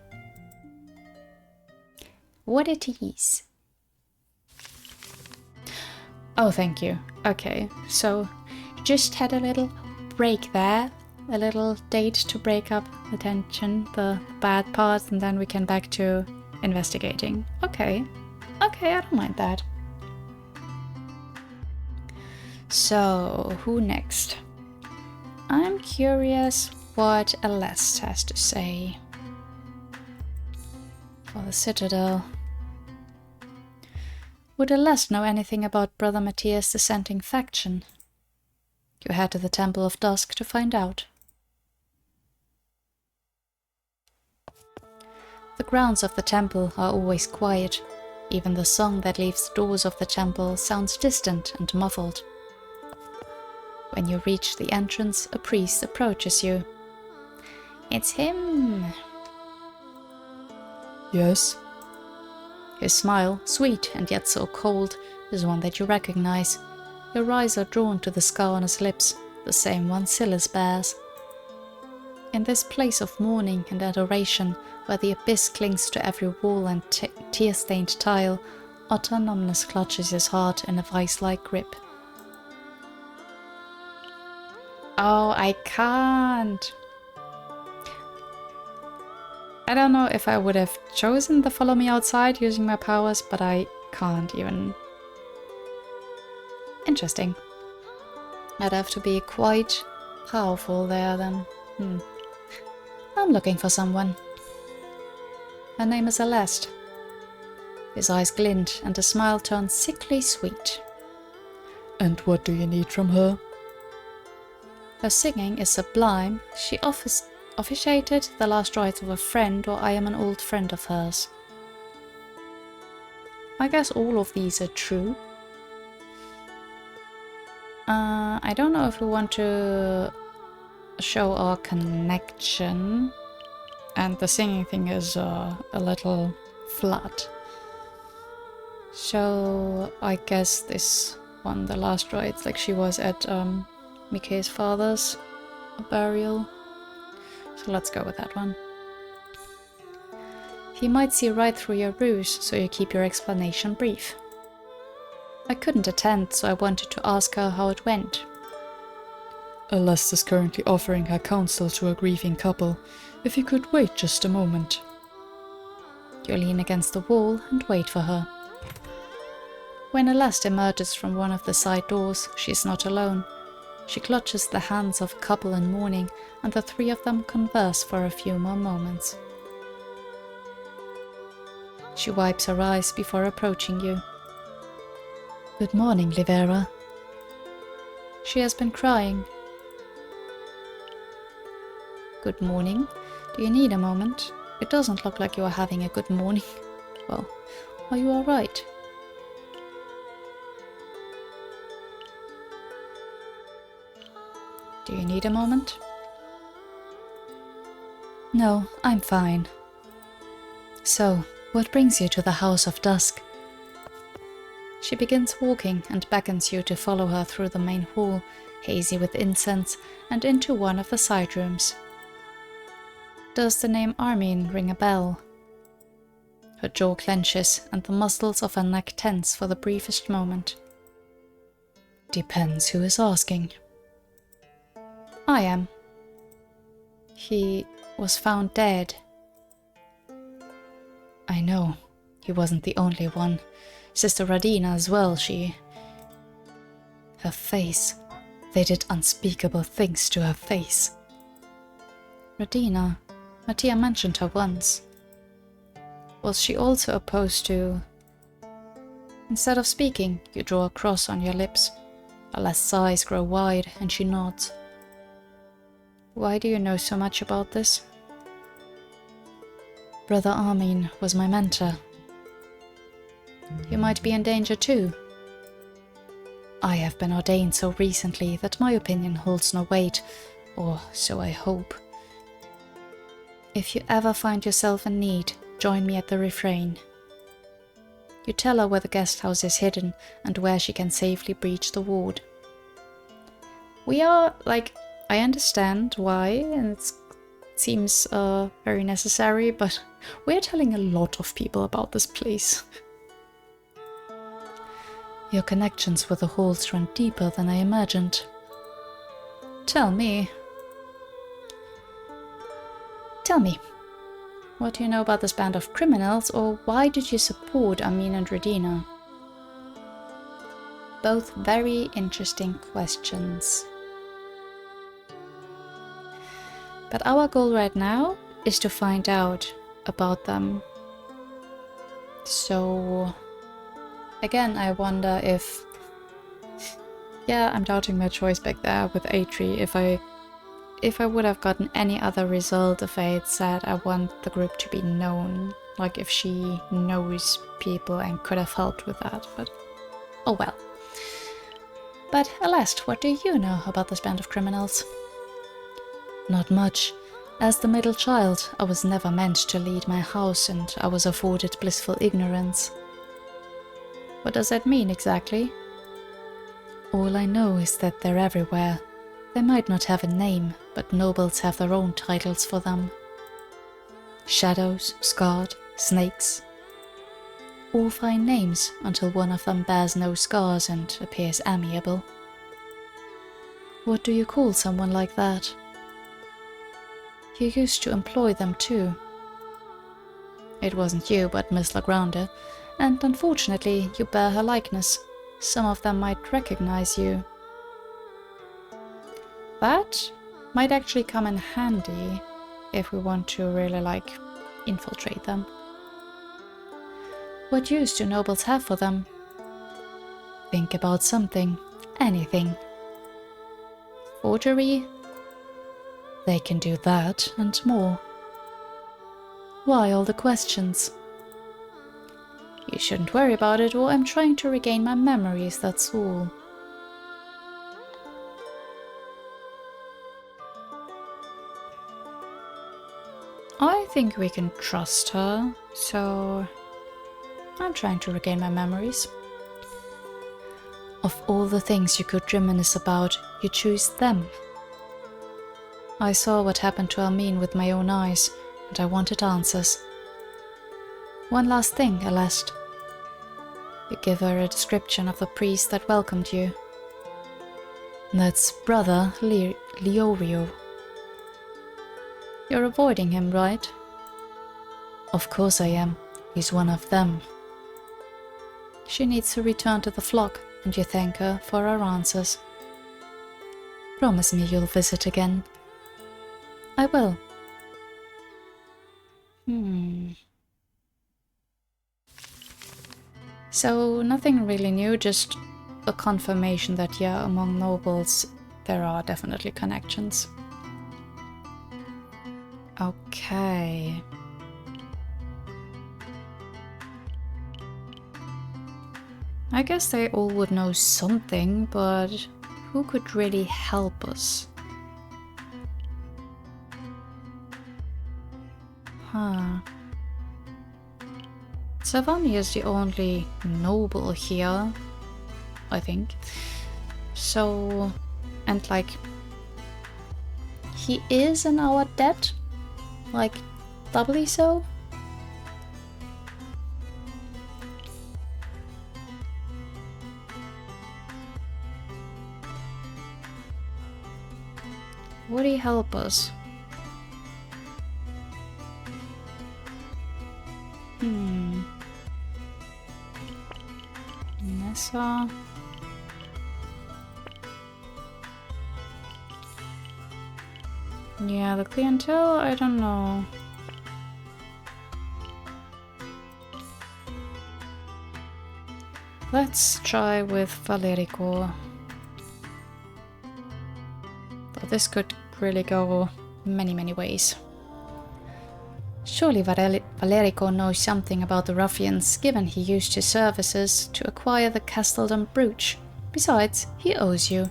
What it is. Oh, thank you. Okay, so just had a little break there, a little date to break up the tension, the bad parts, and then we can back to investigating. Okay, I don't mind that. So, who next? I'm curious what Aleste has to say. For the Citadel. Would Aleste know anything about Brother Matthias' dissenting faction? You head to the Temple of Dusk to find out. The grounds of the temple are always quiet. Even the song that leaves the doors of the temple sounds distant and muffled. When you reach the entrance, a priest approaches you. It's him! Yes? His smile, sweet and yet so cold, is one that you recognize. Your eyes are drawn to the scar on his lips, the same one Silas bears. In this place of mourning and adoration, where the abyss clings to every wall and tear-stained tile, utter numbness clutches his heart in a vice-like grip. Oh, I can't! I don't know if I would have chosen the follow me outside using my powers, but I can't even. Interesting. I'd have to be quite powerful there then. I'm looking for someone. Her name is Celeste. His eyes glint and the smile turns sickly sweet. And what do you need from her? Her singing is sublime. She officiated the last rites of a friend, or I am an old friend of hers. I guess all of these are true. I don't know if we want to show our connection. And the singing thing is a little flat. So I guess this one, the last rites, like she was at Mikei's father's burial. So let's go with that one. He might see right through your ruse, so you keep your explanation brief. I couldn't attend, so I wanted to ask her how it went. Celeste is currently offering her counsel to a grieving couple. If you could wait just a moment. You lean against the wall and wait for her. When Celeste emerges from one of the side doors, she is not alone. She clutches the hands of a couple in mourning, and the three of them converse for a few more moments. She wipes her eyes before approaching you. Good morning, Livera. She has been crying. Good morning. Do you need a moment? It doesn't look like you are having a good morning. Well, are you alright? Do you need a moment? No, I'm fine. So, what brings you to the House of Dusk? She begins walking and beckons you to follow her through the main hall, hazy with incense, and into one of the side rooms. Does the name Armin ring a bell? Her jaw clenches and the muscles of her neck tense for the briefest moment. Depends who is asking. I am. He was found dead. I know. He wasn't the only one. Sister Radina as well, Her face. They did unspeakable things to her face. Radina. Mattia mentioned her once. Was she also opposed to... Instead of speaking, you draw a cross on your lips. Celeste's eyes grow wide and she nods. Why do you know so much about this? Brother Armin was my mentor. You might be in danger too. I have been ordained so recently that my opinion holds no weight, or so I hope. If you ever find yourself in need, join me at the refrain. You tell her where the guest house is hidden and where she can safely breach the ward. We are, I understand why, and it seems very necessary, but we're telling a lot of people about this place. Your connections with the halls run deeper than I imagined. Tell me, what do you know about this band of criminals, or why did you support Armin and Radina? Both very interesting questions. But our goal right now is to find out about them. So, again, I wonder if... Yeah, I'm doubting my choice back there with Atri. If I would have gotten any other result if I had said I want the group to be known. Like if she knows people and could have helped with that, but oh well. But Aleste, what do you know about this band of criminals? Not much. As the middle child, I was never meant to lead my house, and I was afforded blissful ignorance. What does that mean exactly? All I know is that they're everywhere. They might not have a name, but nobles have their own titles for them. Shadows, Scarred, Snakes. All fine names until one of them bears no scars and appears amiable. What do you call someone like that? You used to employ them too. It wasn't you, but Miss Legrande, and unfortunately you bear her likeness. Some of them might recognize you. That might actually come in handy if we want to really, infiltrate them. What use do nobles have for them? Think about something. Anything. Forgery? They can do that and more. Why all the questions? You shouldn't worry about it, or I'm trying to regain my memories, that's all. I think we can trust her, so I'm trying to regain my memories. Of all the things you could reminisce about, you choose them. I saw what happened to Armin with my own eyes, and I wanted answers. One last thing, Aleste. You give her a description of the priest that welcomed you. That's Brother Leorio. You're avoiding him, right? Of course I am. He's one of them. She needs to return to the flock, and you thank her for her answers. Promise me you'll visit again. I will. So, nothing really new, just a confirmation that, yeah, among nobles, there are definitely connections. Okay. I guess they all would know something, but who could really help us? Savani is the only noble here, I think. So, and he is in our debt? Doubly so? Would he help us? Nessa. Yeah, the clientele, I don't know. Let's try with Valerico. Though this could really go many ways. Surely Valerico knows something about the ruffians, given he used his services to acquire the Casteldom brooch. Besides, he owes you.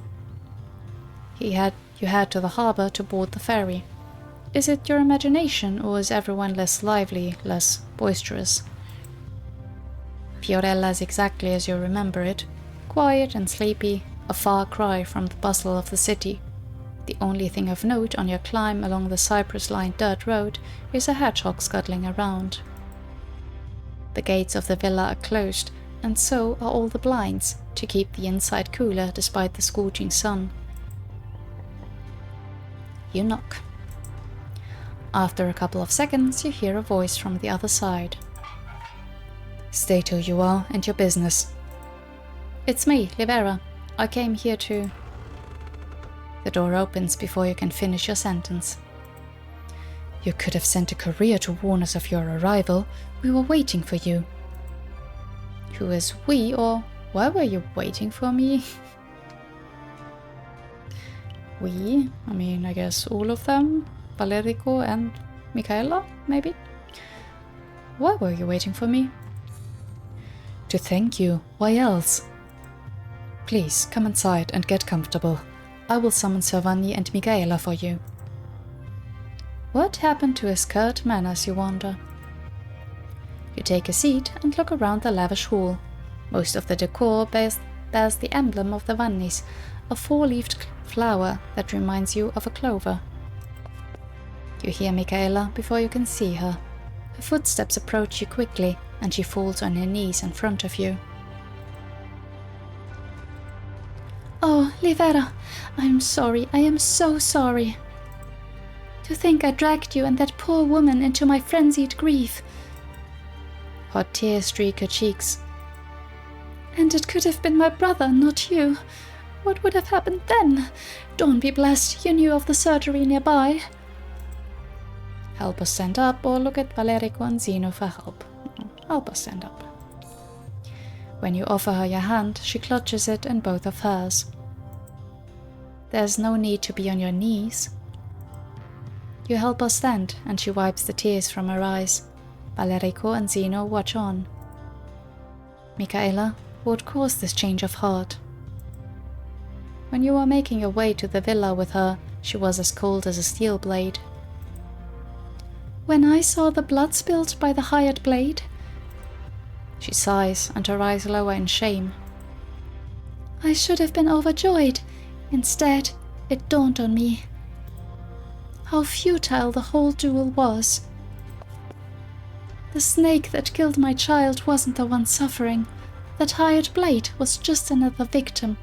You head to the harbour to board the ferry. Is it your imagination, or is everyone less lively, less boisterous? Fiorella is exactly as you remember it, quiet and sleepy, a far cry from the bustle of the city. The only thing of note on your climb along the cypress-lined dirt road is a hedgehog scuttling around. The gates of the villa are closed, and so are all the blinds, to keep the inside cooler despite the scorching sun. You knock. After a couple of seconds, you hear a voice from the other side. State who you are and your business. It's me, Livera. I came here to... The door opens before you can finish your sentence. You could have sent a courier to warn us of your arrival. We were waiting for you. Who is we, or why were you waiting for me? We? I mean, I guess all of them? Valerico and Michaela, maybe? Why were you waiting for me? To thank you. Why else? Please, come inside and get comfortable. I will summon Servani and Michaela for you. What happened to his curt manners, you wonder? You take a seat and look around the lavish hall. Most of the decor bears the emblem of the Vannis, a four-leaved flower that reminds you of a clover. You hear Michaela before you can see her. Her footsteps approach you quickly, and she falls on her knees in front of you. Oh, Livera, I'm sorry, I am so sorry. To think I dragged you and that poor woman into my frenzied grief. Hot tears streak her cheeks. And it could have been my brother, not you. What would have happened then? Dawn be blessed, you knew of the surgery nearby. Help us stand up or look at Valerico and Zeno for help. Help us stand up. When you offer her your hand, she clutches it in both of hers. There's no need to be on your knees. You help her stand, and she wipes the tears from her eyes. Valerico and Zeno watch on. Michaela, what caused this change of heart? When you were making your way to the villa with her, she was as cold as a steel blade. When I saw the blood spilled by the hired blade? She sighs, and her eyes lower in shame. I should have been overjoyed. Instead, it dawned on me how futile the whole duel was. The snake that killed my child wasn't the one suffering. That hired blade was just another victim.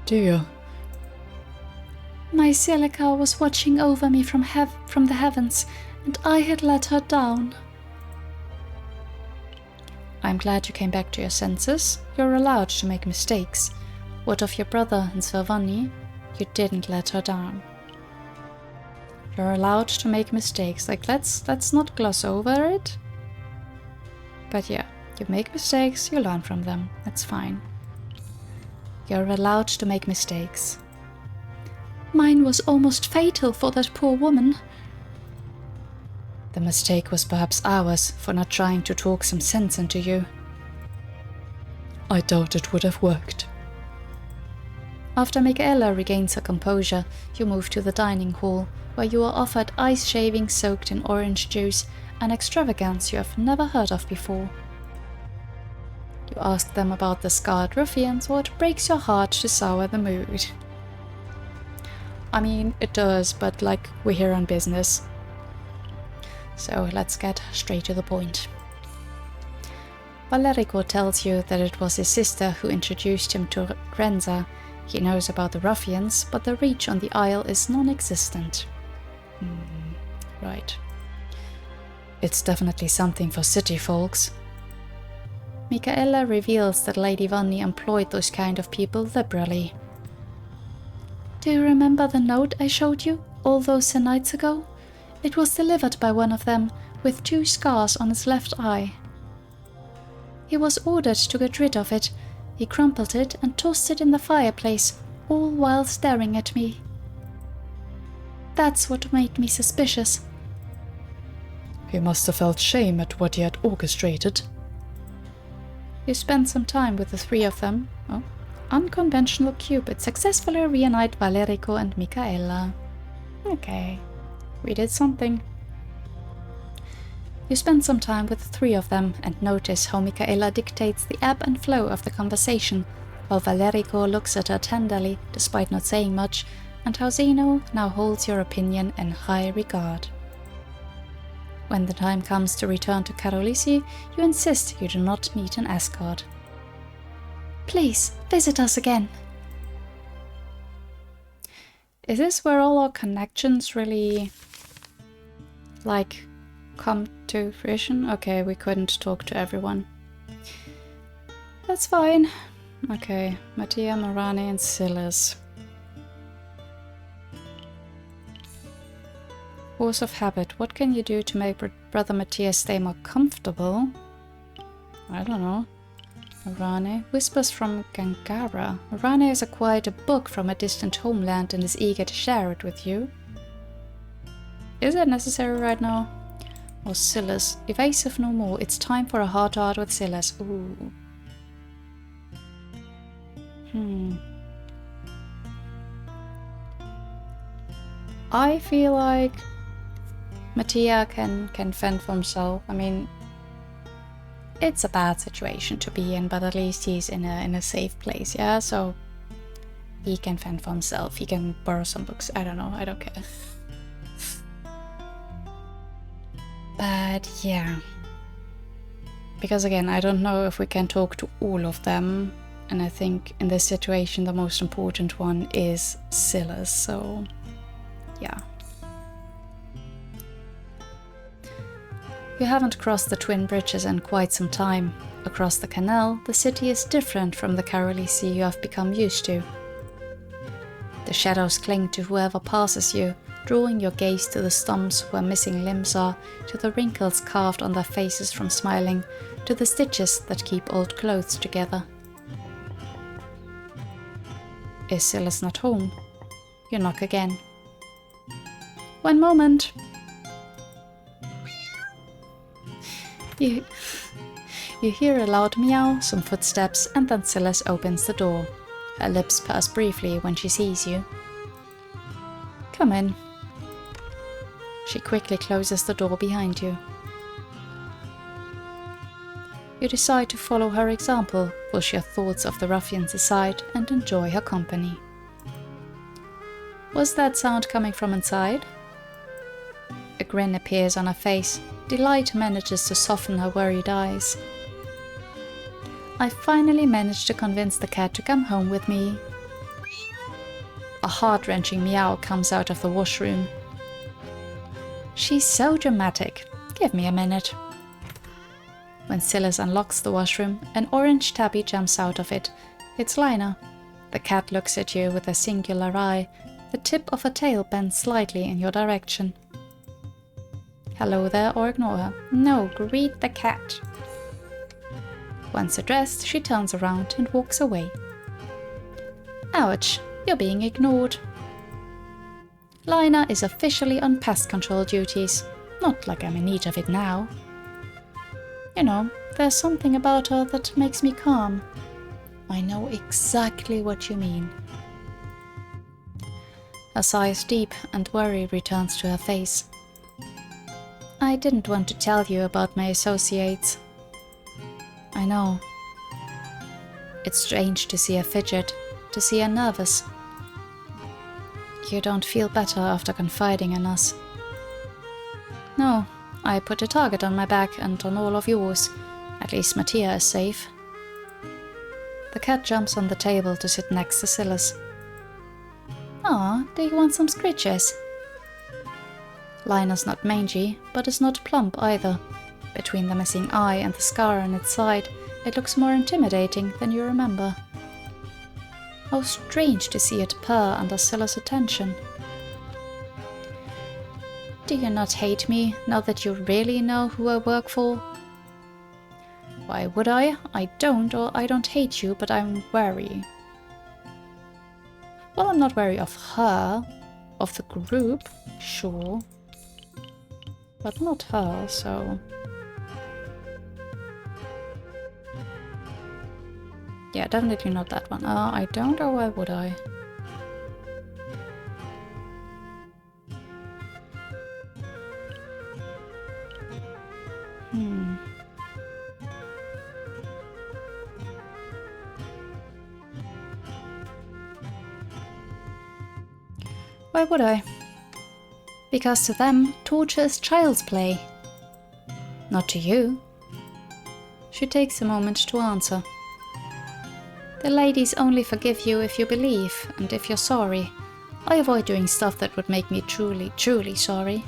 Dear. My Silica was watching over me from the heavens, and I had let her down. I'm glad you came back to your senses. You're allowed to make mistakes. What of your brother and Servani? You didn't let her down. You're allowed to make mistakes. Like, let's not gloss over it. But yeah, you make mistakes, you learn from them. That's fine. You're allowed to make mistakes. Mine was almost fatal for that poor woman. The mistake was perhaps ours for not trying to talk some sense into you. I doubt it would have worked. After Michaela regains her composure, you move to the dining hall, where you are offered ice shavings soaked in orange juice, an extravagance you have never heard of before. You ask them about the scarred ruffians, or it breaks your heart to sour the mood. I mean, it does, but like, we're here on business. So let's get straight to the point. Valerico tells you that it was his sister who introduced him to Renza. He knows about the ruffians, but the reach on the isle is non-existent. Right. It's definitely something for city folks. Michaela reveals that Lady Vanni employed those kind of people liberally. Do you remember the note I showed you all those nights ago? It was delivered by one of them, with 2 scars on his left eye. He was ordered to get rid of it. He crumpled it and tossed it in the fireplace, all while staring at me. That's what made me suspicious. He must have felt shame at what he had orchestrated. You spent some time with the 3 of them. Oh, unconventional Cupid successfully reunite Valerico and Michaela. Okay, we did something. You spend some time with the 3 of them and notice how Michaela dictates the ebb and flow of the conversation, while Valerico looks at her tenderly despite not saying much, and how Zeno now holds your opinion in high regard. When the time comes to return to Carolisi, you insist you do not need an escort. Please, visit us again. Is this where all our connections really, like, come to fruition? Okay, we couldn't talk to everyone. That's fine. Okay, Mattia, Morani, and Silas. Force of habit. What can you do to make Brother Matthias stay more comfortable? I don't know. Morani. Whispers from Gangara. Morani has acquired a book from a distant homeland and is eager to share it with you. Is that necessary right now? Or Silas. Evasive no more. It's time for a heart-to-heart with Silas. Ooh. I feel like Mattia can fend for himself. I mean, it's a bad situation to be in, but at least he's in a safe place, yeah? So he can fend for himself. He can borrow some books. I don't know. I don't care. But yeah. Because again, I don't know if we can talk to all of them. And I think in this situation, the most important one is Silas. So yeah. You haven't crossed the twin bridges in quite some time. Across the canal, the city is different from the Carolee Sea you have become used to. The shadows cling to whoever passes you, drawing your gaze to the stumps where missing limbs are, to the wrinkles carved on their faces from smiling, to the stitches that keep old clothes together. Is Silas not home? You knock again. One moment. You hear a loud meow, some footsteps, and then Silas opens the door. Her lips purse briefly when she sees you. Come in. She quickly closes the door behind you. You decide to follow her example, push your thoughts of the ruffians aside, and enjoy her company. Was that sound coming from inside? A grin appears on her face. Delight manages to soften her worried eyes. I finally managed to convince the cat to come home with me. A heart-wrenching meow comes out of the washroom. She's so dramatic. Give me a minute. When Silas unlocks the washroom, an orange tabby jumps out of it. It's Lina. The cat looks at you with a singular eye. The tip of her tail bends slightly in your direction. Hello there, or ignore her. No, greet the cat. Once addressed, she turns around and walks away. Ouch, you're being ignored. Lina is officially on pest control duties. Not like I'm in need of it now. You know, there's something about her that makes me calm. I know exactly what you mean. Her sigh is deep and worry returns to her face. I didn't want to tell you about my associates. I know. It's strange to see her fidget, to see her nervous. You don't feel better after confiding in us. No, I put a target on my back and on all of yours. At least Mattia is safe. The cat jumps on the table to sit next to Silas. Aw, do you want some scritches? Lina's not mangy, but is not plump either. Between the missing eye and the scar on its side, it looks more intimidating than you remember. How strange to see it purr under Silas' attention. Do you not hate me, now that you really know who I work for? Why would I? I don't, or I don't hate you, but I'm wary. Well, I'm not wary of her. Of the group, sure. But not her, so... Yeah, definitely not that one. I don't, or why would I? Why would I? Because to them, torture is child's play. Not to you. She takes a moment to answer. The ladies only forgive you if you believe, and if you're sorry. I avoid doing stuff that would make me truly, truly sorry.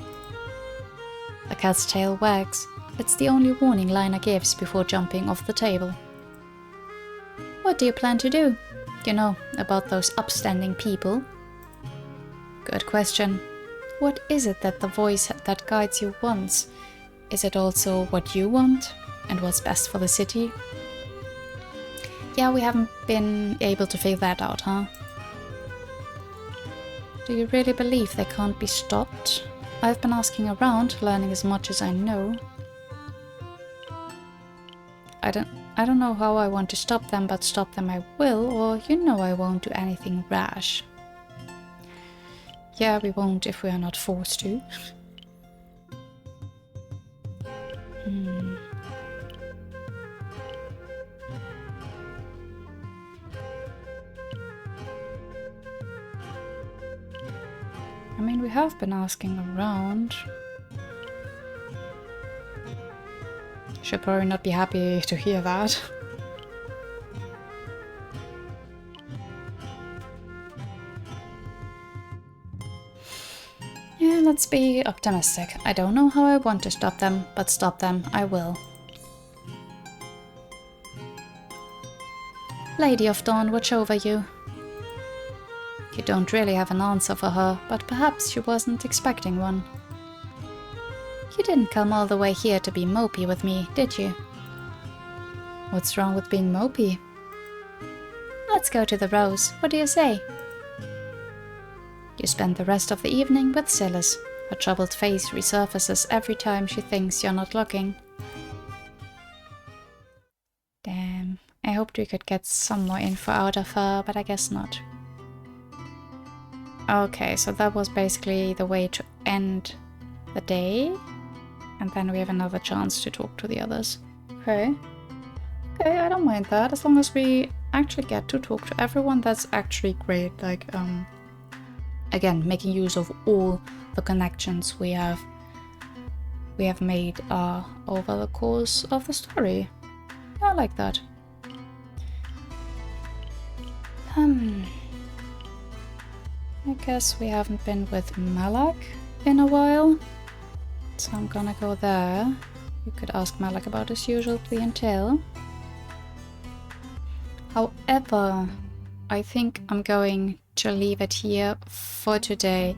The cat's tail wags. It's the only warning Lina gives before jumping off the table. What do you plan to do? You know, about those upstanding people? Good question. What is it that the voice that guides you wants? Is it also what you want? And what's best for the city? Yeah, we haven't been able to figure that out, huh? Do you really believe they can't be stopped? I've been asking around, learning as much as I know. I don't know how I want to stop them, but stop them I will, or you know I won't do anything rash. Yeah, we won't if we are not forced to. I mean, we have been asking around. Should probably not be happy to hear that. Yeah, let's be optimistic. I don't know how I want to stop them, but stop them I will. Lady of Dawn, watch over you. You don't really have an answer for her, but perhaps she wasn't expecting one. You didn't come all the way here to be mopey with me, did you? What's wrong with being mopey? Let's go to the Rose. What do you say? You spend the rest of the evening with Silas. Her troubled face resurfaces every time she thinks you're not looking. Damn, I hoped we could get some more info out of her, but I guess not. Okay, so that was basically the way to end the day. And then we have another chance to talk to the others. Okay. Okay, I don't mind that. As long as we actually get to talk to everyone, that's actually great. Like, again, making use of all the connections we have made over the course of the story. I like that. I guess we haven't been with Malak in a while, so I'm gonna go there. You could ask Malak about his usual plea and tale. However, I think I'm going to leave it here for today,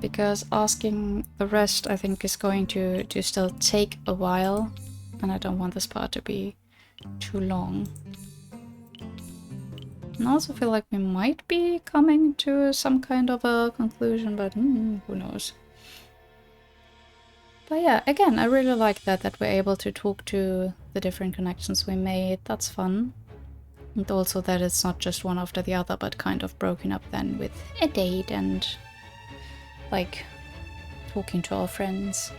because asking the rest I think is going to still take a while, and I don't want this part to be too long. And I also feel like we might be coming to some kind of a conclusion, but who knows. But yeah, again, I really like that we're able to talk to the different connections we made. That's fun. And also that it's not just one after the other, but kind of broken up then with a date and like talking to our friends.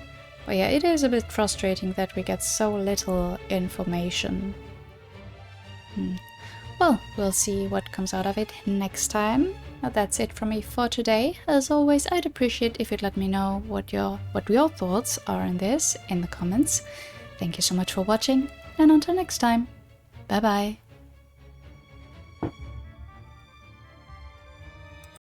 But yeah, it is a bit frustrating that we get so little information. Well, we'll see what comes out of it next time. That's it from me for today. As always, I'd appreciate if you'd let me know what your thoughts are on this in the comments. Thank you so much for watching, and until next time, bye bye.